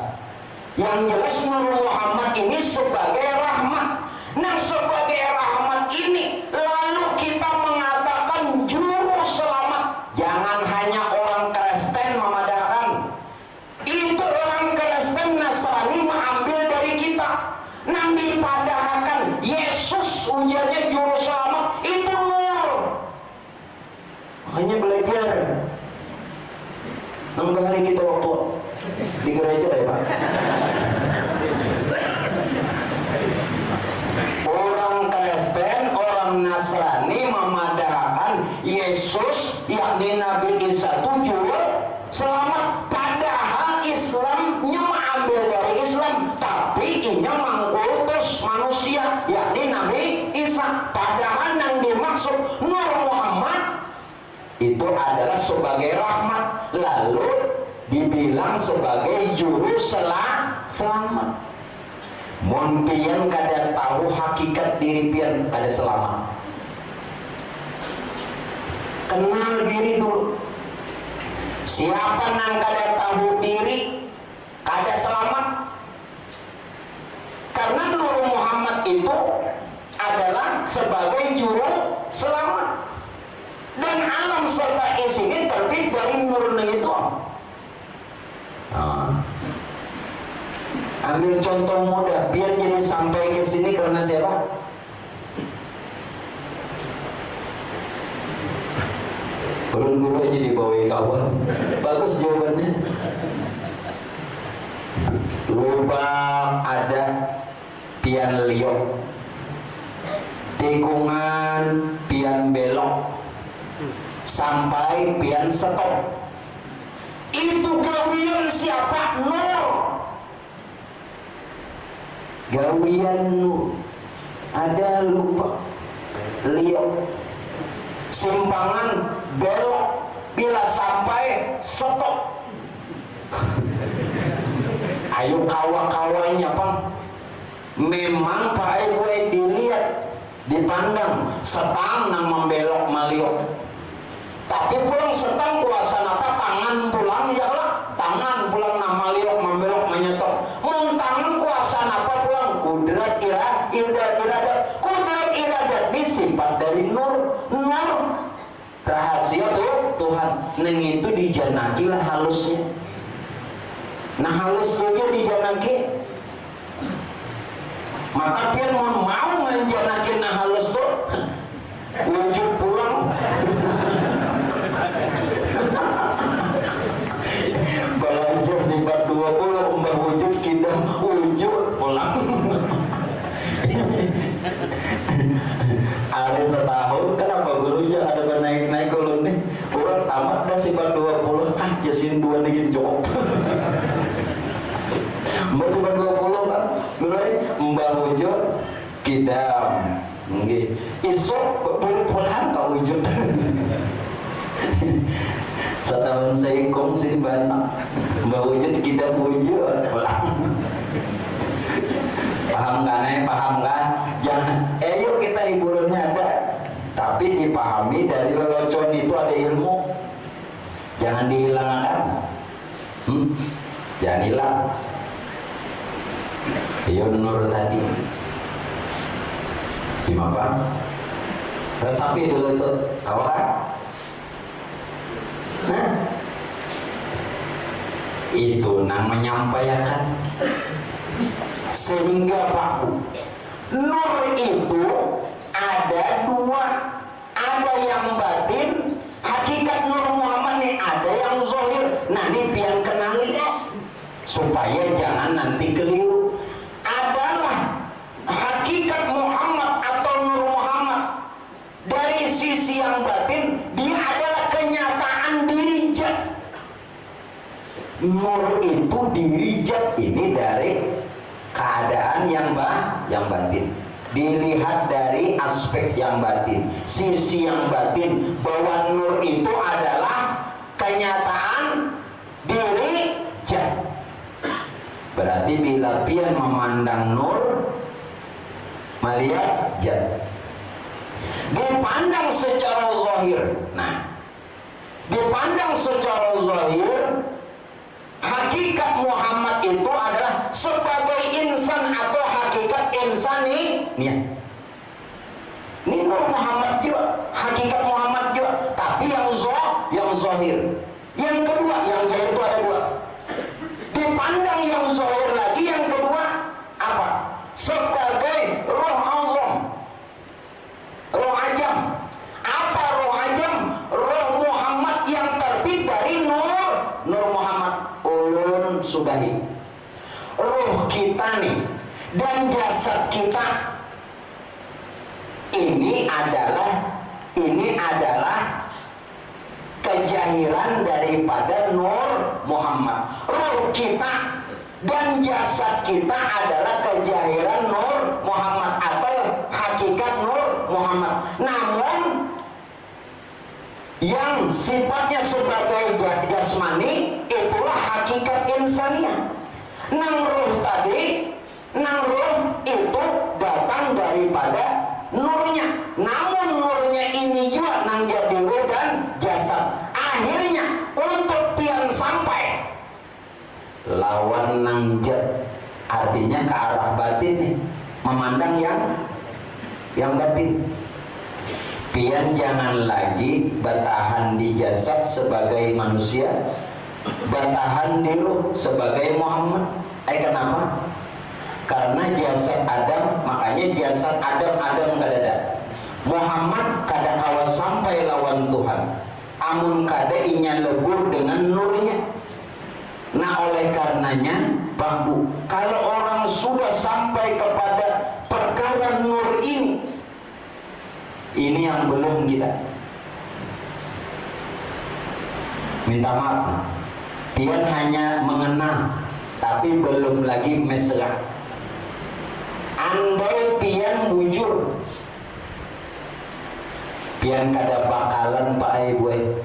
Yang jelas Nur Muhammad ini sebagai rahmat. Nah sebagai rahmat ini lalu kita mengatakan juru selamat. Jangan hanya orang Kristen memadahkan. Itu orang Kristen Nasrani mengambil dari kita. Nah dipadahkan Yesus ujarnya juru selamat. Itu nur. Makanya belajar. 6 hari kita waktu di gereja ya Pak. Orang Kristen, orang Nasrani memadahkan Yesus yakni Nabi Isa itu juru selamat. Padahal Islamnya mengambil dari Islam, tapi inya mengkultus manusia yakni Nabi Isa. Padahal yang dimaksud Nur Muhammad itu adalah sebagai rahmat, lalu dibilang sebagai juru selamat. Mun pian kada tahu hakikat diri pian kada selamat. Kenal diri dulu. Siapa nang kada tahu diri kada selamat. Karena Nur Muhammad itu adalah sebagai juru selamat. Dan alam serta isinya terbit dari nurnya itu. Ambil contoh mudah biar jadi sampai ke sini karena siapa? Guru-guru aja dibawain kawan. Bagus jawabannya. Lubang ada pian liok, tikungan pian belok. sampai pian stop. Itu gawian siapa? Nur. Gawian Nur. Ada lupa liok simpangan belok bila sampai stop. Ayo kawa-kawanya Bang, memang Pak RW dilihat dipandang setang nang membelok maliok, tapi pulang setang kuasa apa tangan pulang ya lah, tangan pulang nang maliok membelok menyetok, mun tangan kuasa apa pulang kudrat iradat kudrat iradat sifat dari nur rahasia tuh Tuhan neng itu dijanaki lah halusnya. Nah halus saja dijanaki, maka pian mau menjanakin nah halus tuh wujud pulang. Belajar sifat 20 mbah wujud kita wujud pulang. Ada setahun kenapa gurunya ada naik kolom nih kurang tamat dah sifat 20 jasin 2 lagi jawab. Mbak sifat 20 kan mbah wujud kidam nggih isuk pulang tak wujud. Setahun seikong sih banyak mbah wujud kidam wujud pulang. Paham kan? Jangan, yuk kita hiburannya ada, tapi dipahami dari lelucon itu ada ilmu. Jangan dihilangkan. Jangan hilang. Iya nur tadi. Gimana? Resapi dulu itu, tahu kan? Nah, itu nang menyampaikan. Sehingga Pak, nur itu ada dua, ada yang batin, hakikat Nur Muhammad nih ada yang zahir. Nah ini biar kenali supaya jangan nanti keliru. Adalah hakikat Muhammad atau Nur Muhammad dari sisi yang batin, dia adalah kenyataan diri zat. Nur itu diri zat ini dari keadaan yang batin, dilihat dari aspek yang batin, sisi yang batin, bahwa nur itu adalah kenyataan diri zat. Berarti bila pian memandang nur, melihat zat, dipandang secara zahir. Nah, dipandang secara zahir, hakikat Muhammad itu adalah sebagai insan atau hakikat insani. Ini Nur Muhammad juga, hakikat Muhammad juga, tapi yang zahir. Yang kedua, yang zahir itu ada dua. Dipandang yang zahir lagi, yang kedua apa? Sebagai roh azam, roh ajam. Apa roh ajam? Roh Muhammad yang terbit dari Nur Muhammad. Sudahi roh kita nih dan jasad kita ini adalah kejahiran daripada Nur Muhammad. Roh kita dan jasad kita adalah kejahiran Nur Muhammad atau hakikat Nur Muhammad. Namun yang sifatnya sebagai jasmani itulah hakikat insaniah. Nang roh tadi, nang roh itu datang daripada nurnya. Namun nurnya ini juga nang jadi roh dan jasad. Akhirnya untuk pian sampai lawan nang jat, artinya ke arah batin nih, memandang yang batin. Pian jangan lagi bertahan di jasad sebagai manusia, bertahan di ruh sebagai Muhammad. Kenapa? Karena jasad Adam, makanya jasad Adam kadada. Muhammad kada kawa sampai lawan Tuhan. Amun kada inya lebur dengan nurnya. Nah oleh karenanya, Bambu, kalau orang sudah sampai kepada perkara nur ini yang belum kita. minta maaf. Pian hanya mengenal, tapi belum lagi mesra. Andai pian bujur, pian kada bakalan Pak Ibu,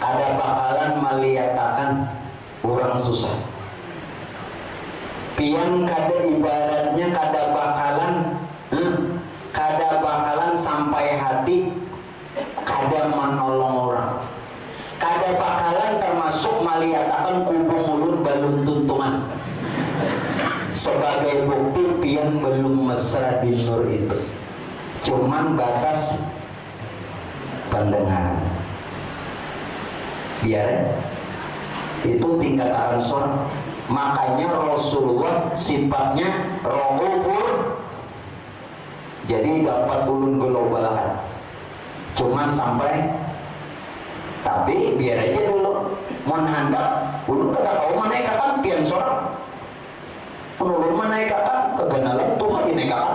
kada bakalan meliatakan orang susah. Pian kada ibaratnya kada bakalan sampai hati kada menolong orang, kada bakalan termasuk meliatakan kubu mulut balun tuntungan. Sebagai bukti pian belum mesra di nur itu, cuman batas pendengaran. Biar itu tingkatan sorang. Makanya Rasulullah sifatnya Raufur, jadi dapat ulun global, cuman sampai. Tapi biar aja dulu mohon handap ulun kada tahu mana kata pian sorang, ulun mana kata kegenalan Tuhan ini kata.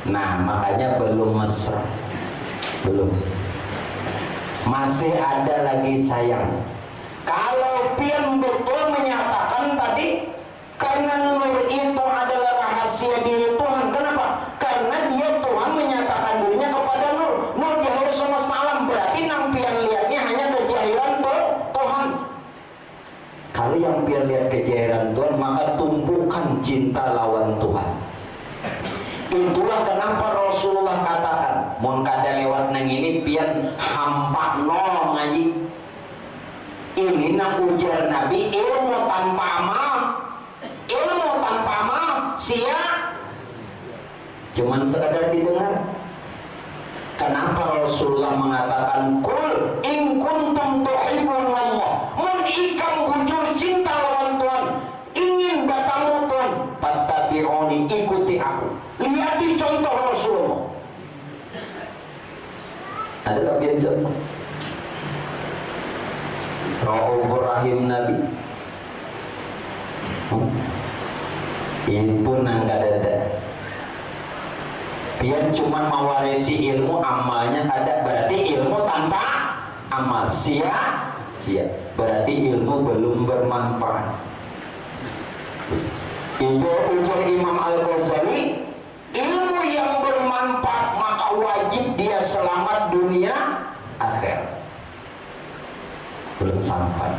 Nah makanya belum mesra, belum, masih ada lagi sayang. Kalau pian betul menyatakan tadi, karena nur itu adalah rahasia diri Tuhan. Kenapa? Karena dia Tuhan menyatakan dirinya kepada nur. Nur jahir semesta alam, berarti nang pian lihatnya hanya kejahiran Tuhan. Kalau yang pian lihat kejahiran Tuhan, maka tumbuhkan cinta lawan Tuhan. Itulah kenapa Rasulullah katakan, mun kada lewat nang ini pian hampa no ngaji. Ini nang ujar Nabi, ilmu tanpa amal sia, cuman sekadar didengar. Kenapa Rasulullah mengatakan kul in kuntum tuhibbunallah, mun ikam bujur cinta lawan Tuhan, ingin bertemu Tuhan, fattabi'uni, ikuti aku. Lihati contoh Rasulullah. Ada lagi contoh Raufur Rahim Nabi. Ini pun nang kada. Pian cuma mewarisi ilmu, amalnya kada, berarti ilmu tanpa amal sia. Berarti ilmu belum bermanfaat. Itu ujar Imam Al-Ghazali, ilmu yang bermanfaat maka wajib dia selamat dunia akhirat. Belum sampai.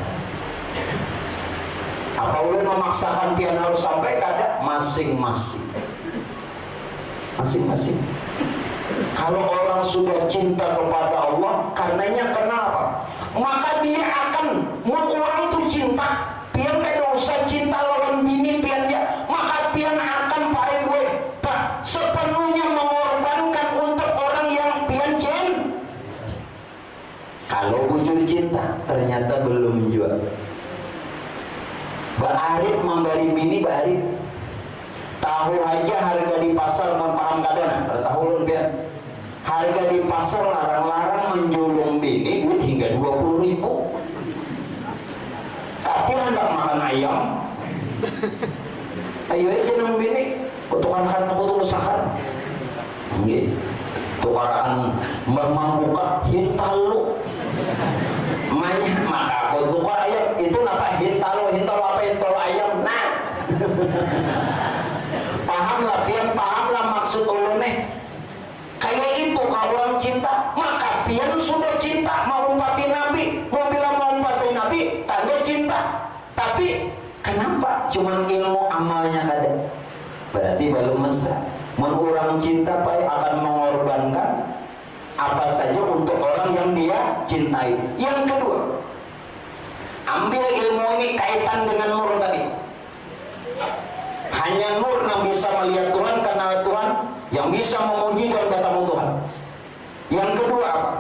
Apa ulun memaksakan pian harus sampai? Kada, masing-masing. Kalau orang sudah cinta kepada Allah, karenanya kenapa? Maka dia akan, mun orang tuh cinta, pian kada usah cinta lawan bini pian dia, maka pian akan pakai gue, sepenuhnya mengorbankan untuk orang yang pian cinta. Kalau bujur cinta, ternyata belum juga. Ba'arif memberi bini ba'arif. Tahu aja harga di pasar mempaham kadang. Tahu lun biar. Harga di pasar larang-larang menjulung bini duit hingga 20.000. Tapi hendak makan ayam. Ayo aja nang bini. Kutukan karena kutu usaha. Nggih. Tukaran membuka hintalu. Maka aku tukar ayam itu napa hintalu apa hintalu ayam. Nah. Pahamlah maksud ulun nih. Kayak itu kalau orang cinta, maka pian sudah cinta mau umpati Nabi, mau bilang mau umpati Nabi, tanda cinta. Tapi kenapa cuma ilmu amalnya ada? Berarti belum mesra. Orang cinta pai akan mengorbankan apa saja untuk orang yang dia cintai. Yang kedua, ambil ilmu ini kaitan dengan nur tadi. Hanya nur yang bisa melihat Tuhan, kenal Tuhan, yang bisa memuji dan bertemu Tuhan. Yang kedua apa?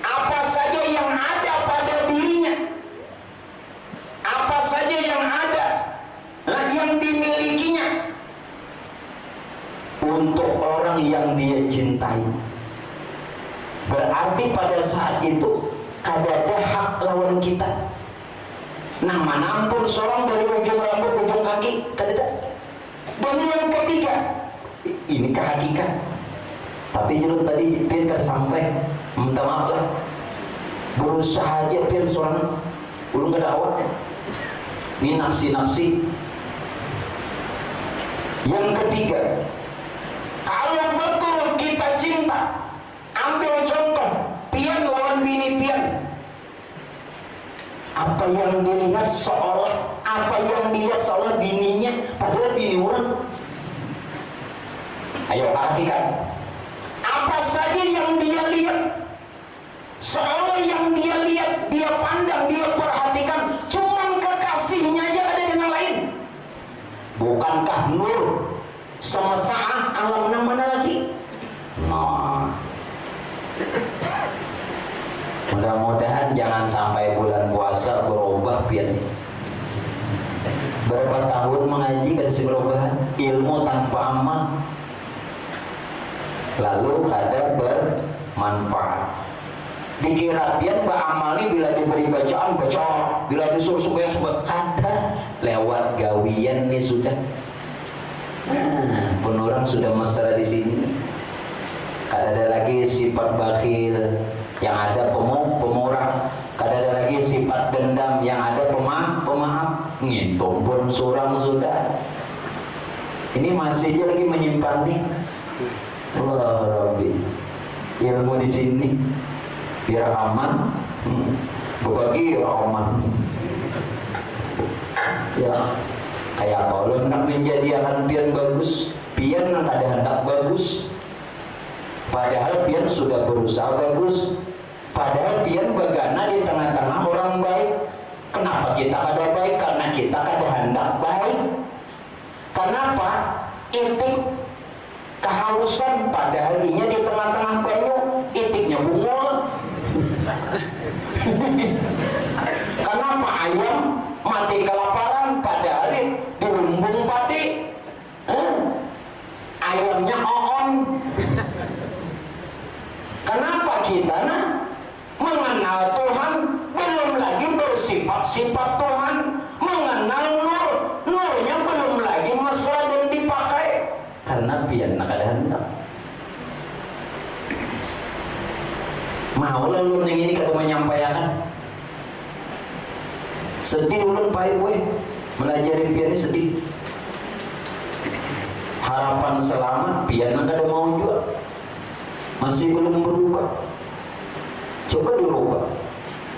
Apa saja yang ada pada dirinya, apa saja yang ada, yang dimilikinya untuk orang yang dia cintai. Berarti pada saat itu kada ada hak lawan kita. Nah, manampun seorang dari ujung rambut ujung kaki kada ada. Dan yang ketiga, ini kehakikat. Tapi jelum tadi pian kan sampai, minta maaf lah. Berusaha aja pian seorang belum ada awak. Ini nafsi-nafsi. Yang ketiga, kalau betul kita cinta, ambil contoh pian lawan bini pian. Apa yang dilihat seolah, apa yang dilihat seolah bininya, padahal bini orang. Ayo hakikat. Apa saja yang dia lihat, seolah yang dia lihat, dia pandang, dia perhatikan, cuman kekasihnya aja ada dengan lain. Bukankah nur semesta alam mana lagi? Nah, mudah-mudahan jangan sampai bulan puasa berubah pian. Berapa tahun mengaji kan perubahan ilmu tanpa amal, lalu kada bermanfaat. Dikira pian beramal nih bila diberi bacaan baca, bila disuruh supaya kada lewat gawian nih sudah. Nah, pun orang sudah mesra di sini. Kada ada lagi sifat bakhil, yang ada pemurah. Kada ada lagi sifat dendam, yang ada pemaaf. Ngitung pun surang sudah. Ini masih aja lagi menyimpan nih. Allah Rabbi, ilmu di sini biar aman, berbagi aman. Ya, kayak kalau nak menjadi akan pian bagus, pian nak ada hendak bagus. Padahal pian sudah berusaha bagus. Padahal pian bagana di tengah-tengah orang baik. Kenapa kita kada baik? Karena kita kada hendak baik. Kenapa? Itik kehausan, padahal inya di tengah-tengah banyu, itiknya bungul. Kenapa ayam mati kelaparan, padahal di lumbung padi? Ayamnya oon. Kenapa kita mengenal Tuhan, belum lagi bersifat-sifat Tuhan, mengenal nur, nurnya belum lagi mesra dan dipakai. Karena pian nak ada hendak. Mau lalu yang ini kada menyampaikan. Sedih ulun pahit gue melajari pian ini sedih. Harapan selamat pian nak kada mau juga. Masih belum berubah. Coba dirubah.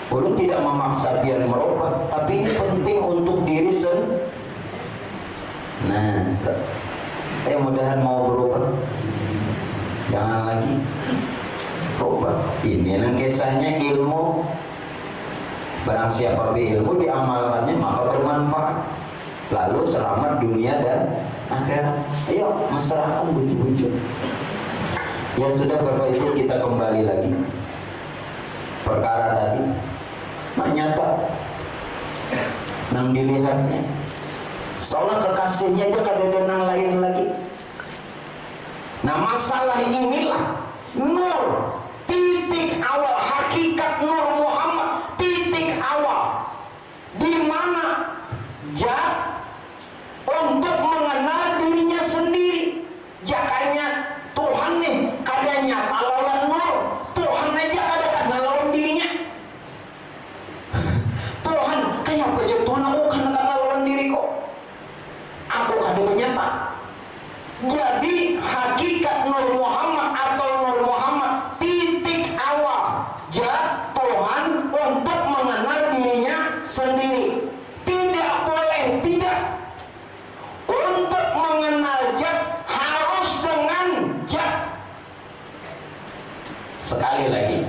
Ulun tidak memaksa pian merubah, tapi ini penting untuk diri sendiri. Nah, mudahan mau berubah. Jangan lagi berubah. Ini yang kisahnya ilmu. Barang siapa berilmu diamalkannya maka bermanfaat, lalu selamat dunia dan akhirat. Ayo masyarakat bujuk-bujuk. Ya sudah Bapak Ibu, kita kembali lagi perkara tadi. Nyata nang dilihatnya seolah kekasihnya aja kada ada nang lain lagi. Nah masalah inilah nur, titik awal hakikat Nur Muhammad, titik awal di mana jak untuk mengenal dirinya sendiri. Jakanya Tuhan nih kada nyata lawan nur, Tuhan aja kada kenal lawan dirinya. Tuhan kayak apa aja Tuhan, aku kan kenal lawan diri kok, aku kada nyata. Jadi hakikat Nur Muhammad atau Nur Muhammad titik awal jak Tuhan untuk mengenal dirinya sendiri. Tidak boleh tidak. Untuk mengenal jak harus dengan jak. Sekali lagi.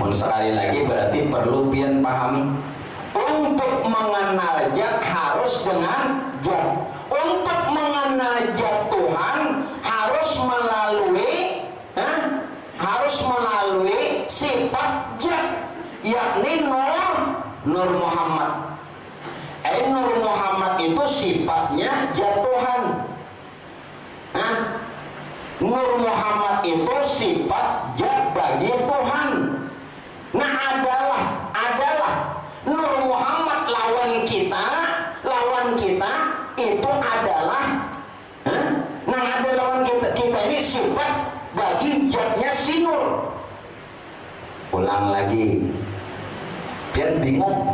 Sekali lagi berarti perlu pian pahami. Untuk mengenal zat harus dengan zat. Untuk mengenal zat Tuhan harus melalui sifat zat, yakni Nur Muhammad. Nur Muhammad itu sifatnya zat Tuhan. Nur Muhammad itu sifat zat bagi Tuhan. Nah adalah Nur Muhammad lawan kita itu adalah nang ulang lagi. Pian bingung.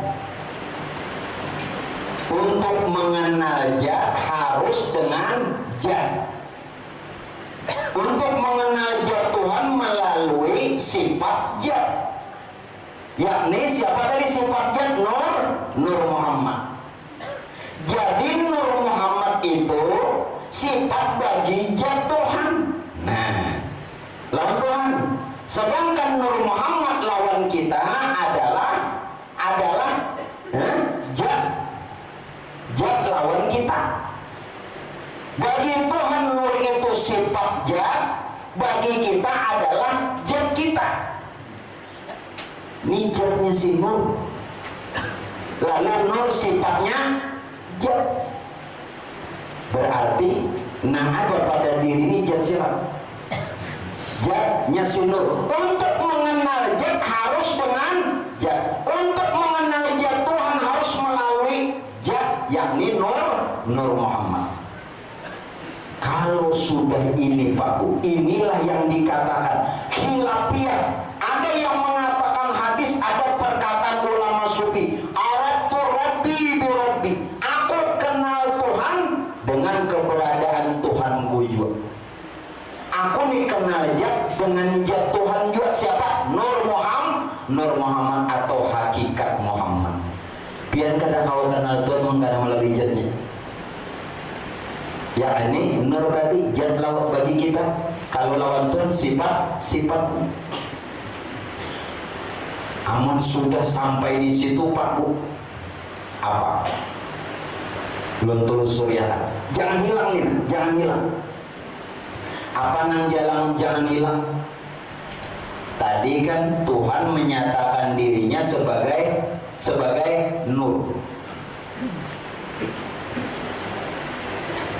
Untuk mengenal zat harus dengan zat. Untuk mengenal zat Tuhan melalui sifat zat. Yakni siapa tadi sifat zat? Nur Muhammad. Jadi Nur Muhammad itu sifat bagi zat Tuhan. Nah, lawan Tuhan. Sedangkan Nur Muhammad lawan kita adalah zat lawan kita. Bagi Tuhan Nur itu sifat zat, bagi kita adalah zat kita. Ini zatnya si Nur. Lalu Nur sifatnya zat. Berarti ada pada diri ini zat siapa? Zatnya si Nur. Untuk mengenal zat harus dengan zat. Untuk mengenal zat Tuhan harus melalui zat, yakni Nur Muhammad. Kalau sudah ini Pak Bu, inilah yang dikatakan khilafiyah. Ada yang mengatakan hadis, ada perkataan ulama sufi, aratu rabbi bi rabbi. Aku kenal Tuhan dengan keberadaan Tuhanku juga. Aku nih kenal zat dengan zat Tuhan juga. Siapa? Nur Muhammad atau hakikat Muhammad. Biar kadang kau kenal Tuhan mengkadang melalui zatnya. Ya ini Nur tadi zat lawan bagi kita. Kalau lawan Tuhan sifat. Amun sudah sampai di situ Pak Bu, apa? Belum telusur ya. Jangan hilang nih, jangan hilang. Apa nang jalan jangan hilang? Tadi kan Tuhan menyatakan dirinya sebagai Nur.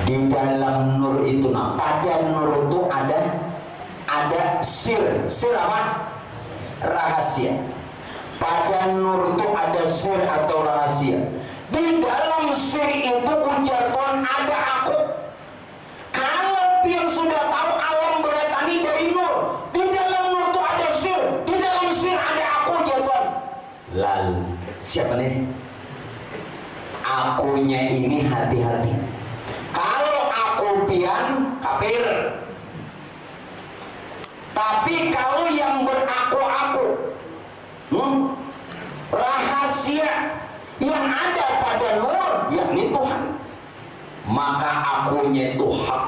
Di dalam Nur itu, pada Nur itu ada sir apa? Rahasia. Pada Nur itu ada sir atau rahasia. Di dalam sir itu ujar Tuhan ada aku. Kalau pian sudah tahu alam beratani dari Nur, di dalam Nur itu ada sir, di dalam sir ada aku, ujar Tuhan. Lalu siapa nih? Akunya ini hati-hati. Kalau aku pian kafir. Tapi kalau yang beraku-aku, rahasia yang ada pada Nur, yakni Tuhan, maka akunya itu hak.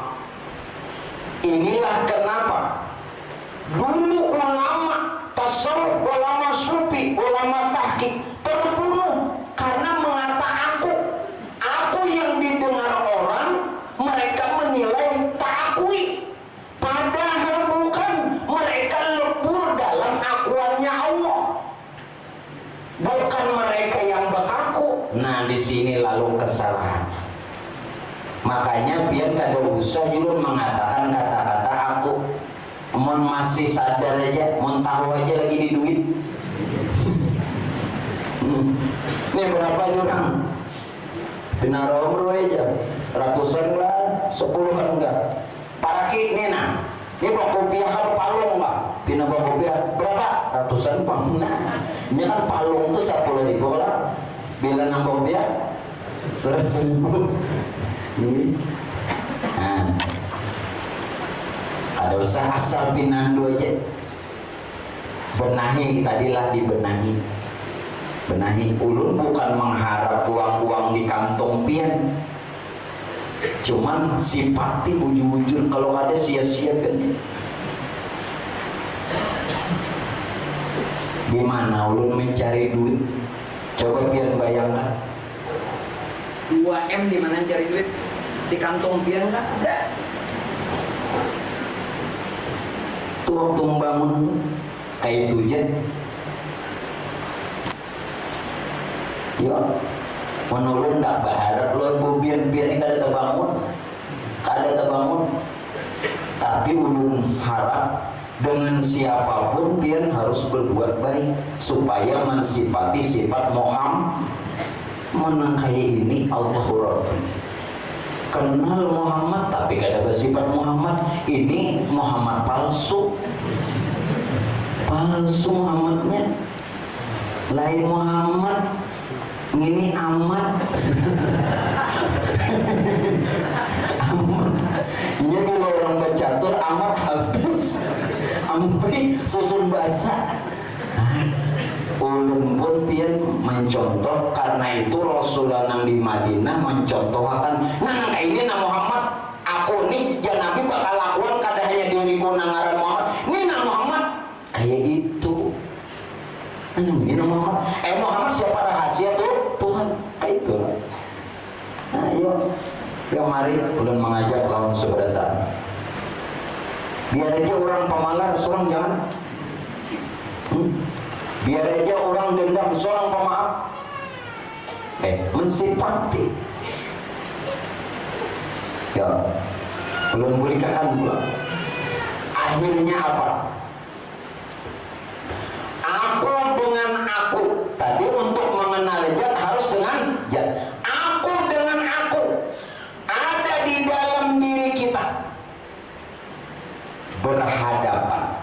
Inilah kenapa dulu ulama tasawuf, ulama sufi, ulama tahqiq terbunuh karena mengata aku yang didengar orang, mereka menilai tak akui. Padahal bukan, mereka lebur dalam akuannya Allah. Bukan mereka yang beraku. Nah, di sini lalu kesalahan. Makanya biar kada usah dulu mengatakan kata-kata aku. Mon masih sadar aja, mon tahu aja lagi di duit. Ini berapa jurang? Benar umroh aja. Ratusan lah, 10-an enggak. Paraki ini nah. Ini bawa kopiah kan palung Pak. Pina bawa kopiah berapa? Ratusan Pak. Nah, ini kan palung tuh 10.000 lah. Bila nang kopiah 100.000. Ini. Nah. Ada usaha asal pinah dua aja. Benahi tadilah dibenahi. Benahi ulun bukan mengharap uang-uang di kantong pian. Cuman simpati ujung-ujung kalau ada sia-sia kan. Gimana ulun mencari duit? Coba pian bayangkan. 2M di mana cari duit? Di kantong pian kan ada. Tuh waktu membangun kayak itu aja. Ya, menurut tak berharap lo biar ini kada terbangun. Tapi ulun harap dengan siapapun pian harus berbuat baik supaya mensifati sifat Muhammad. Menangkai ini Allahu Rabbi. Kenal Muhammad tapi kada bersifat Muhammad. Ini Muhammad palsu. palsu Muhammadnya, lain Muhammad, ini amat. Amat. Jadi kalau orang bercatur amat habis, amri susun basah. Ulun pun pian mencontoh, karena itu Rasulullah nang di Madinah mencontohkan, nah ini na Muhammad, aku nih jangan Nabi bakal lakukan kada hanya diriku nang ngaran Muhammad, ini na Muhammad kayak itu. Ini na Muhammad, Muhammad siapa rahasia tuh Tuhan, itu. Ayo, ya mari ulun mengajak lawan seberata. Biar aja orang pemalas, orang jangan. Biar aja orang dendam, seorang pemaaf, mensipati. Ya, belum bolehkan pula. Akhirnya apa? Aku dengan aku. Tadi untuk mengenal zat harus dengan zat. Aku dengan aku ada di dalam diri kita, berhadapan.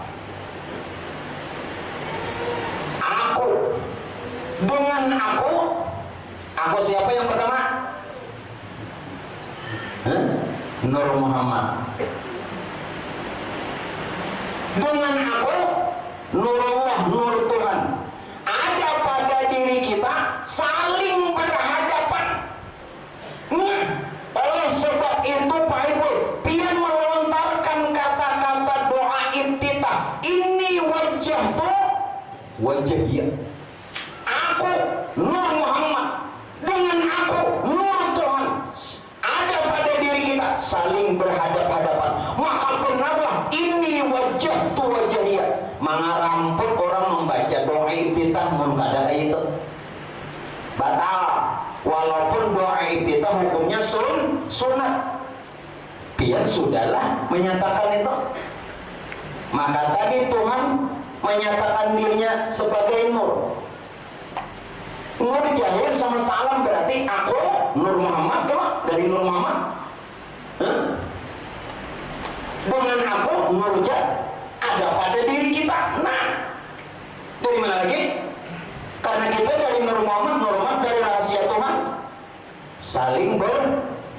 Dengan aku siapa yang pertama? Nur Muhammad. Dengan aku, Nurullah, Nur Tuhan. Ada pada diri kita, saling berhadapan. Oleh sebab itu Pak Ibu, pian melontarkan kata-kata doa iftitah. Ini wajah tuh, wajah dia. Aku Nur Muhammad, dengan aku Nur Tuhan, ada pada diri kita, saling berhadap-hadapan. Maka benarlah ini wajah tu wajah dia. Mengaramput orang membaca doa iftitah mengkada itu batal, walaupun doa iftitah hukumnya sunat. Biar sudahlah menyatakan itu. Maka tadi Tuhan menyatakan dirinya sebagai Nur. Nur jahir semesta alam, berarti aku Nur Muhammad, coba dari Nur Muhammad. Dengan aku Nur Jat ada pada diri kita. Nah, dari mana lagi? Karena kita dari Nur Muhammad dari rahasia Tuhan, saling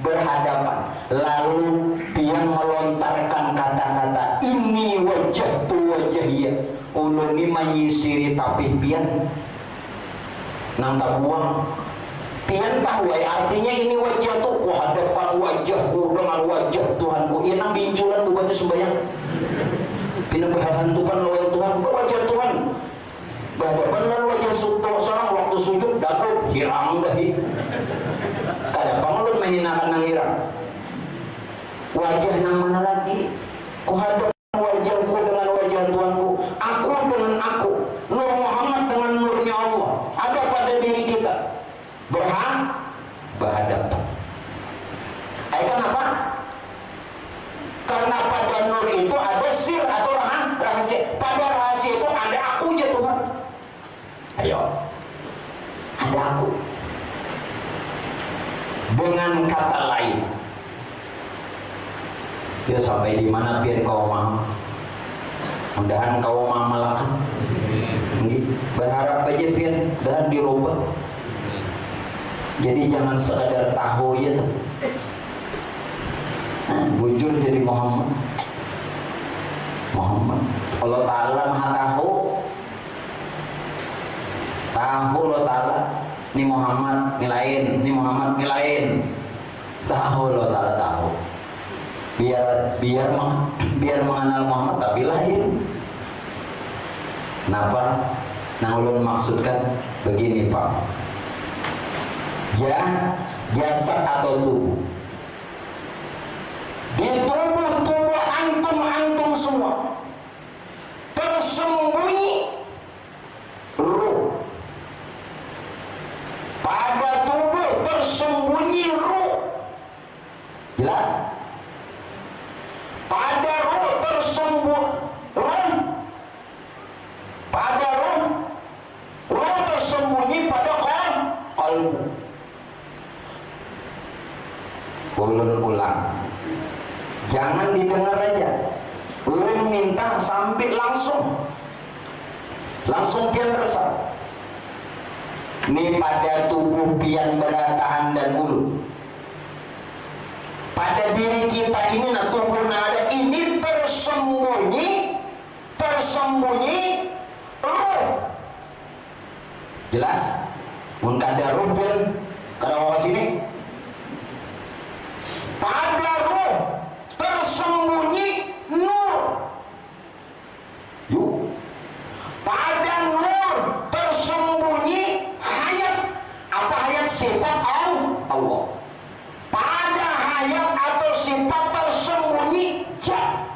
berhadapan. Lalu dia melontarkan kata-kata ini wajah tu wajah dia. Ulun ini menyisiri tapi pian nang tak buang pian tahu artinya ini wajah tuh ku hadapkan wajahku dengan wajah Tuhanku. Ia nang binculan bukannya sembahyang pindah berhantukan lawan Tuhan wajah Tuhan berhadapan dengan wajah seorang waktu sujud daku hirang dahi kada panglun menghinakan nang hirang wajah nang mana lagi ku hadapkan wajahku dengan wajah Tuhanku. Aku dengan aku, Nur Muhammad dengan nurnya Allah ada pada diri kita, berhadapan. Kenapa? Karena pada nur itu ada sir atau rahasia. Pada rahasia itu ada akunya Tuhan. Ayo, ada aku. Dengan kata lain, ya sampai di mana biar kau mau. Mudahan kau mau melakukan. Berharap aja biar dan dirubah. Jadi jangan sekadar tahu ya tuh. Bujur jadi Muhammad. Allah Ta'ala maha tahu. Tahu Allah Ta'ala. Ini Muhammad nilain, ini Muhammad nilain. Tahu Allah Ta'ala tahu. Biar mengenal Muhammad tapi lain. Kenapa? Nah ulun maksudkan begini Pak. Jasad atau tubuh. Di tubuh antum semua tersembunyi ruh. Pada tubuh tersembunyi ruh. Jelas? Pada ruh tersembunyi ruh tersembunyi pada qalbu. Ulun ulang, jangan didengar aja. Ulun minta sampai langsung Langsung pian resep. Ini pada tubuh pian berataan dan ulu. Pada diri kita ini nah tubuh ada ini tersembunyi roh. Jelas? Mun kada roh pian kada mau sini. Pada roh tersembunyi nur. Yuk. Pada nur tersembunyi hayat. Apa hayat? Sifat Allah. Pada hayat atau sifat tersembunyi jat.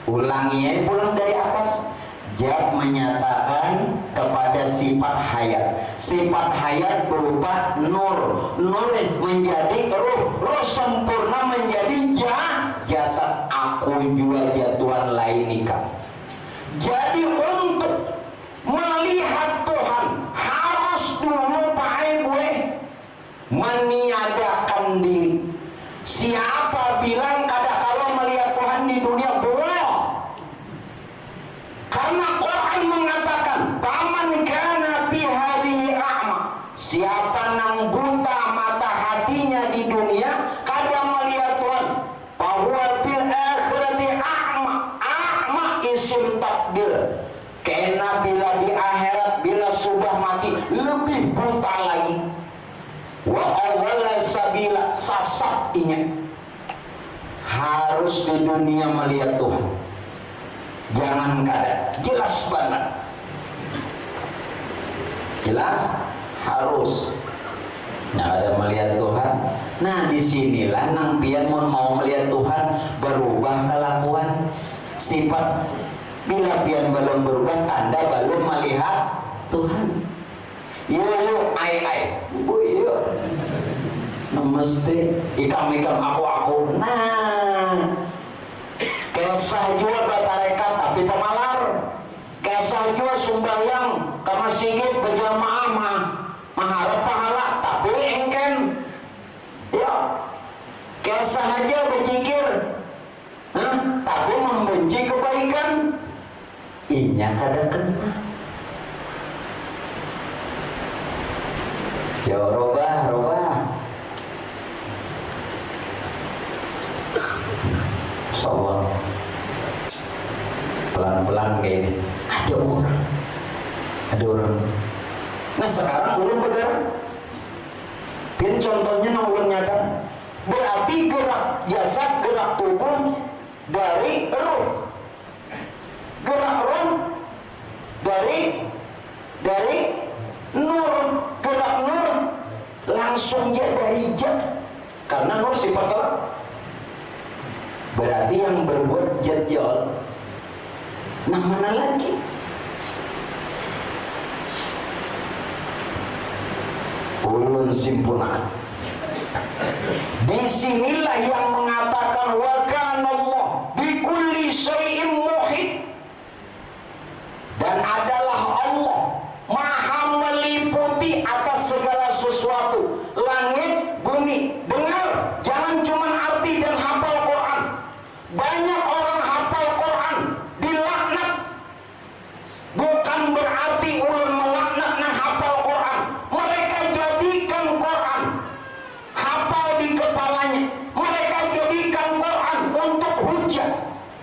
Ulangi pulang dari atas. Jat menyatakan kepada sifat hayat. Sifat hayat berupa nur. Nur menjadi roh. Roh sempurna menjadi jasad. Aku juga jatuhan lain nikah. Jadi untuk melihat Tuhan harus dulu pakai gue meniadakan diri. Siapa bilang kada kalau melihat Tuhan di dunia bohong? Karena Quran mengatakan taman kana fi hadhihi a'ma. Siapa nang buta mata hatinya di dunia kada melihat Tuhan, bahwa fil akhirati a'ma isim takdir. Karena bila di akhirat bila sudah mati lebih buta lagi. Wa awwala sabila sasat ingat. Harus di dunia melihat Tuhan. Jangan kada. Jelas banget. Jelas harus. Nah, ada melihat Tuhan. Nah, disinilah nang pian mau melihat Tuhan berubah kelakuan sifat. Bila pian belum berubah, tanda belum melihat Tuhan. Yo, ai. Bu, yo. Namaste. Ikam aku. Nah, kesah juga batarekat tapi pemalar. Kesah juga sumbayang ke masjid berjamaah mengharap pahala tapi engken. Ya. Kesah aja berzikir. Tapi membenci kebaikan. Inya kada kena. Yo robah. Insyaallah. Pelan-pelan kayak ini. Ada orang. Nah sekarang ulun bergerak. Pin contohnya nang ulun nyata. Berarti gerak jasad, gerak tubuh dari roh. Gerak roh dari nur. Gerak nur langsung dia dari jat. Karena nur sifat Allah. Berarti yang berbuat jadjal. Nah mana lagi? Ulun simpulkan. Disinilah yang mengatakan wa kana Allah bikulli syai'in muhit. Dan adalah Allah maha meliputi atas segala sesuatu, langit, bumi. Dengar, jangan cuma arti dan hafal Quran. Banyak orang hafal Quran dilaknat. Bukan berarti ulun melaknat dan hafal Quran. Mereka jadikan Quran hafal di kepalanya. Mereka jadikan Quran untuk hujah.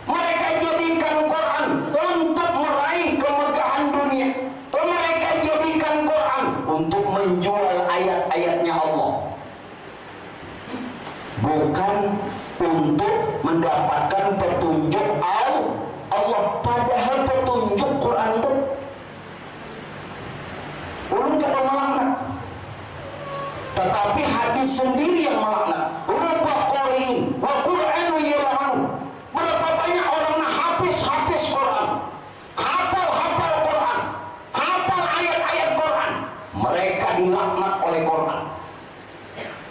Mereka jadikan Quran untuk meraih kemegahan dunia. Mereka jadikan Quran untuk menjual ayat-ayatnya Allah. Bukan untuk mendapatkan petunjuk Allah. Padahal petunjuk Quran itu ulun kada melaknat. Tetapi hadis sendiri yang melaknat. Rubba qari'in wa Qur'anu yal'anu. Berapa banyak orang yang habis Quran, hafal Quran, hafal ayat-ayat Quran, mereka dilaknat oleh Quran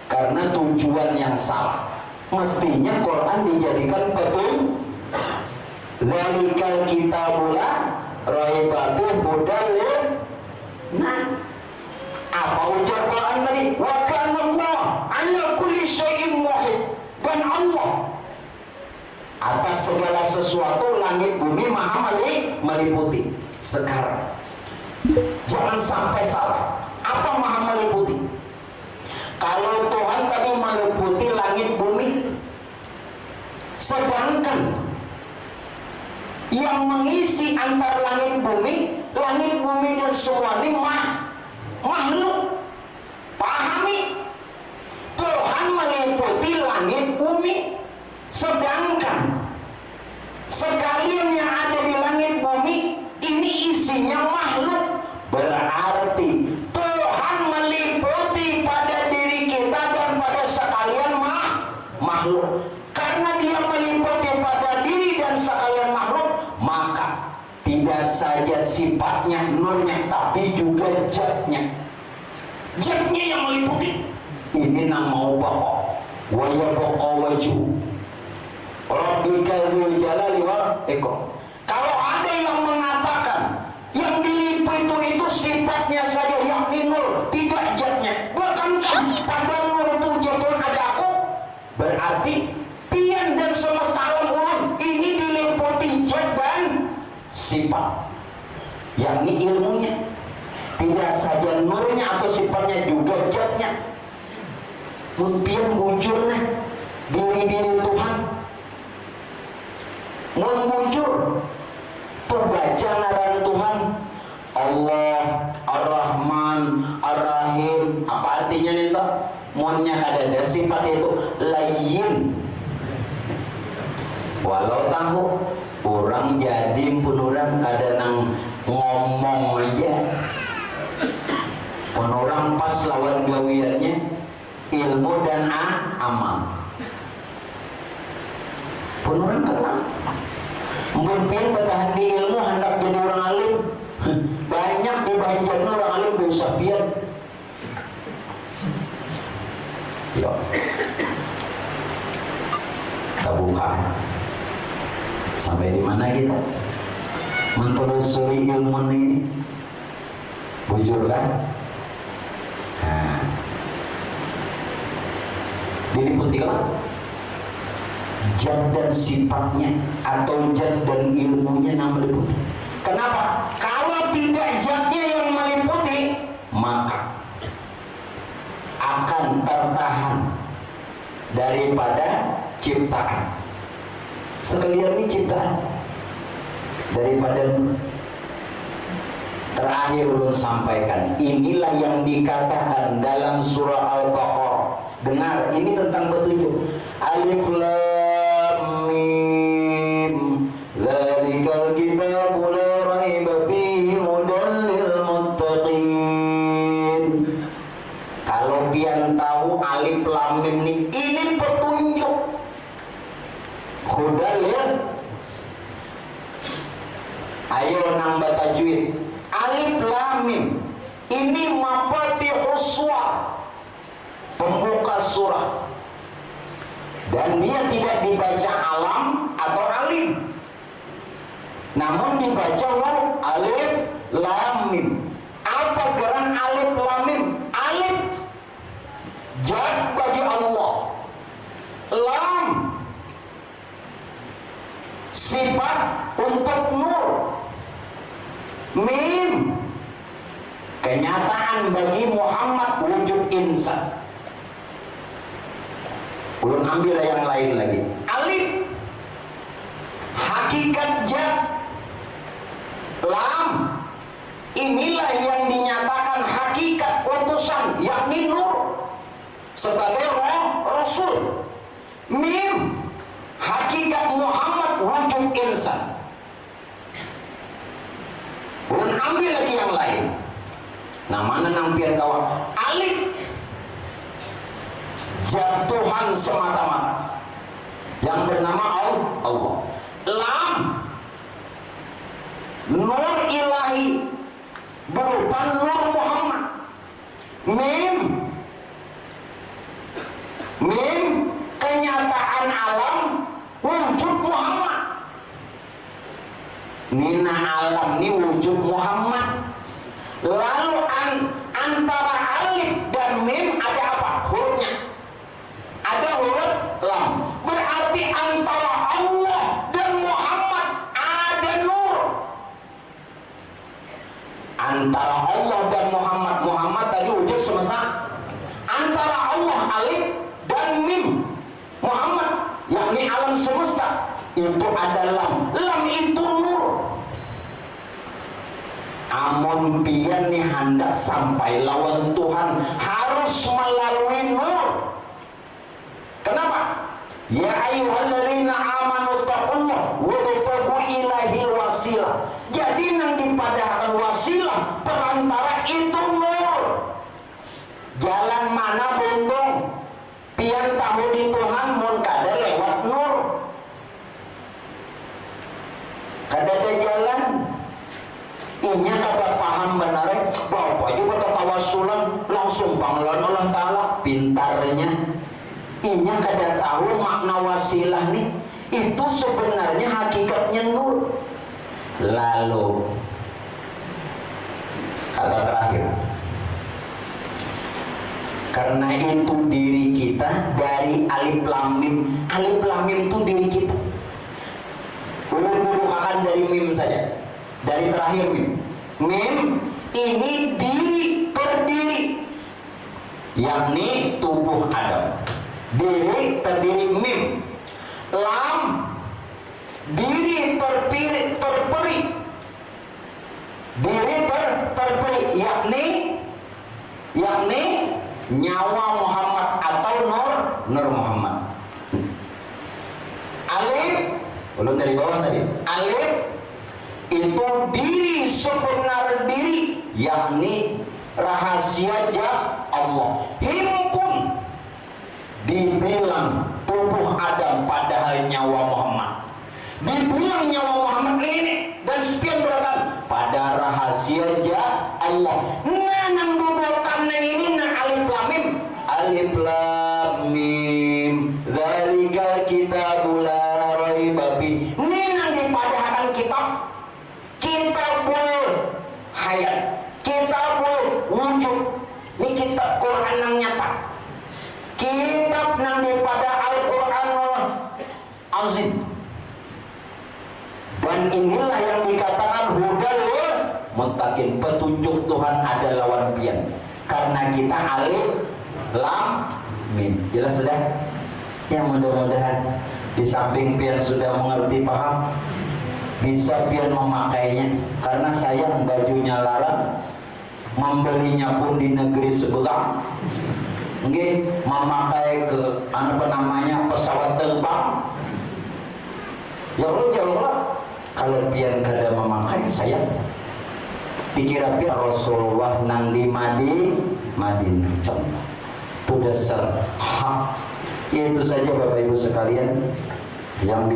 karena tujuan yang salah. Mestinya Quran dijadikan petunjuk. Zalikal kitabula raiba fihi hudal. Nah, apa ujar Quran tadi? Wa kana Allah ala kulli syai'in muhit. Dan Allah atas segala sesuatu langit bumi maha meliputi. sekarang. Jangan sampai salah. Apa maha meliputi? Kalau Tuhan tadi meliputi langit bumi, sedangkan yang mengisi antara langit bumi dan semua ini makhluk. Pahami, Tuhan meliputi langit bumi, sedangkan sekalian yang ada di langit bumi ini isinya makhluk. Berarti Tuhan meliputi pada diri kita dan pada sekalian makhluk. Karena dia meliputi pada diri dan sekalian makhluk, maka tidak saja sifatnya, nurnya, tapi juga zatnya. Zatnya yang meliputi. Ini nama pokok. Wa yabqa wajhu Rabbika dzul jalali wal ikram. Kalau ada yang mengatakan yang diliputi itu sifatnya saja, yakni nur, tidak zatnya, bukan pada nur itu jatuh ada aku, berarti pian dan semesta alam ulum ini diliputi zat dan sifat, yakni ilmunya, tidak saja nurnya atau sifatnya, juga zatnya. Pian wujudnya diri Tuhan membujur tuh baca ngaran Tuhan Allah Ar-Rahman Ar-Rahim. Apa artinya nih toh? Mohonnya ada sifat itu layyin. Walau tahu orang jadi pun orang kadang ngomong aja, pun orang pas lawan gawiannya ilmu dan amal, pun orang kata mungkin bertahan di ilmu hendak jadi orang alim. Banyak di Banjarnya orang alim bisa pian. Yo, kita buka sampai di mana kita menelusuri ilmu ini, bujur kan? Nah, diliputi kan? Zat dan sifatnya atau zat dan ilmunya yang meliputi. Kenapa? Kalau tidak zatnya yang meliputi, maka akan tertahan daripada ciptaan. Sekalian ini ciptaan daripada terakhir belum sampaikan. Inilah yang dikatakan dalam surah Al-Baqarah. Dengar, ini tentang petunjuk. Alif Lam Mim. Dzalikal kitabu la raiba fihi hudan lil muttaqin. Kalau pian tahu Alif Lam Mim ini petunjuk. Hudan lil. Ayo nambah tajwid. Alif Lam Mim ini mafatihus surah, pembuka surah, dan dia tidak dibaca alam atau alim, namun dibaca waw. Alif Lam Mim. Apa geran Alif Lam Mim? Alif zat bagi Allah, Lam sifat untuk nur, Mim kenyataan bagi Muhammad wujud insan. Belum ambil yang lain lagi. Alif hakikat zat, Lam inilah yang dinyatakan hakikat utusan, yakni nur sebagai Rasul. Mim hakikat Muhammad wujud insan. Belum ambil lagi yang lain. Nah, mana nampian kawan? Alif zat Tuhan semata-mata yang bernama Allah. Lam nur ilahi berupa nur Muhammad. Mim kenyataan alam wujud Muhammad. Nina alam ini wujud Muhammad. Lalu antara alif dan mim ada apa? Hurufnya. Ada huruf lam. Berarti antara Allah dan Muhammad ada nur. itu ada lam itu nur. Amun pian nih hendak sampai lawan Tuhan harus melalui nur. Kenapa? Ya ayyuhalladzina amanu taqullah wa tabtaghu ilaihil wasilah. Jadi nang dipadahkan wasilah perantara itu nur. Jalan mana buntung pian tahu di Tuhan mun kada lewat nur. Kada ada jalan. Inya kada paham benar bapak juga tawasulan langsung panggilan Allah Ta'ala pintarnya. Inya kada tahu makna wasilah nih itu sebenarnya hakikatnya nur. Lalu kata terakhir, karena itu diri kita dari alif lam mim. Alif lam mim itu diri kita. Ulun akan dari mim saja. Dari terakhir mim. Mim ini diri terdiri, yakni tubuh Adam. Diri terdiri mim. Lam diri terperi. Diri terperi yakni nyawa Muhammad atau nur Muhammad. Alif belum dari bawah tadi. Alif itu diri sebenar diri, yakni rahasia jah Allah. Himpun dibilang tubuh Adam padahal nyawa Muhammad. Dibilang nyawa Muhammad ini dan sekian beratan pada rahasia jah Allah. Nang dudukan ini na alif lam mim. Alif lam mim. Dzalika kitabul la raiba fi. Ini nang dipadahkan kitabul hayat, kitabul wujud. Ini kitab Quran yang nyata. Kitab nang daripada Al-Quran azim. Dan inilah yang dikatakan hudal muttaqin, petunjuk Tuhan ada lawan pian. Karena kita alif lam mim. Jelas sudah? Ya mudah-mudahan di samping pian sudah mengerti paham, bisa pian memakainya. Karena sayang bajunya larang, membelinya pun di negeri sebelah. Nggih, memakai ke apa namanya pesawat terbang. Ya Allah jauh lah. Kalau pian kada memakai sayang. Dikira pian Rasulullah nang di Madinah. Contoh. Itu dasar hak. Itu saja Bapak Ibu sekalian yang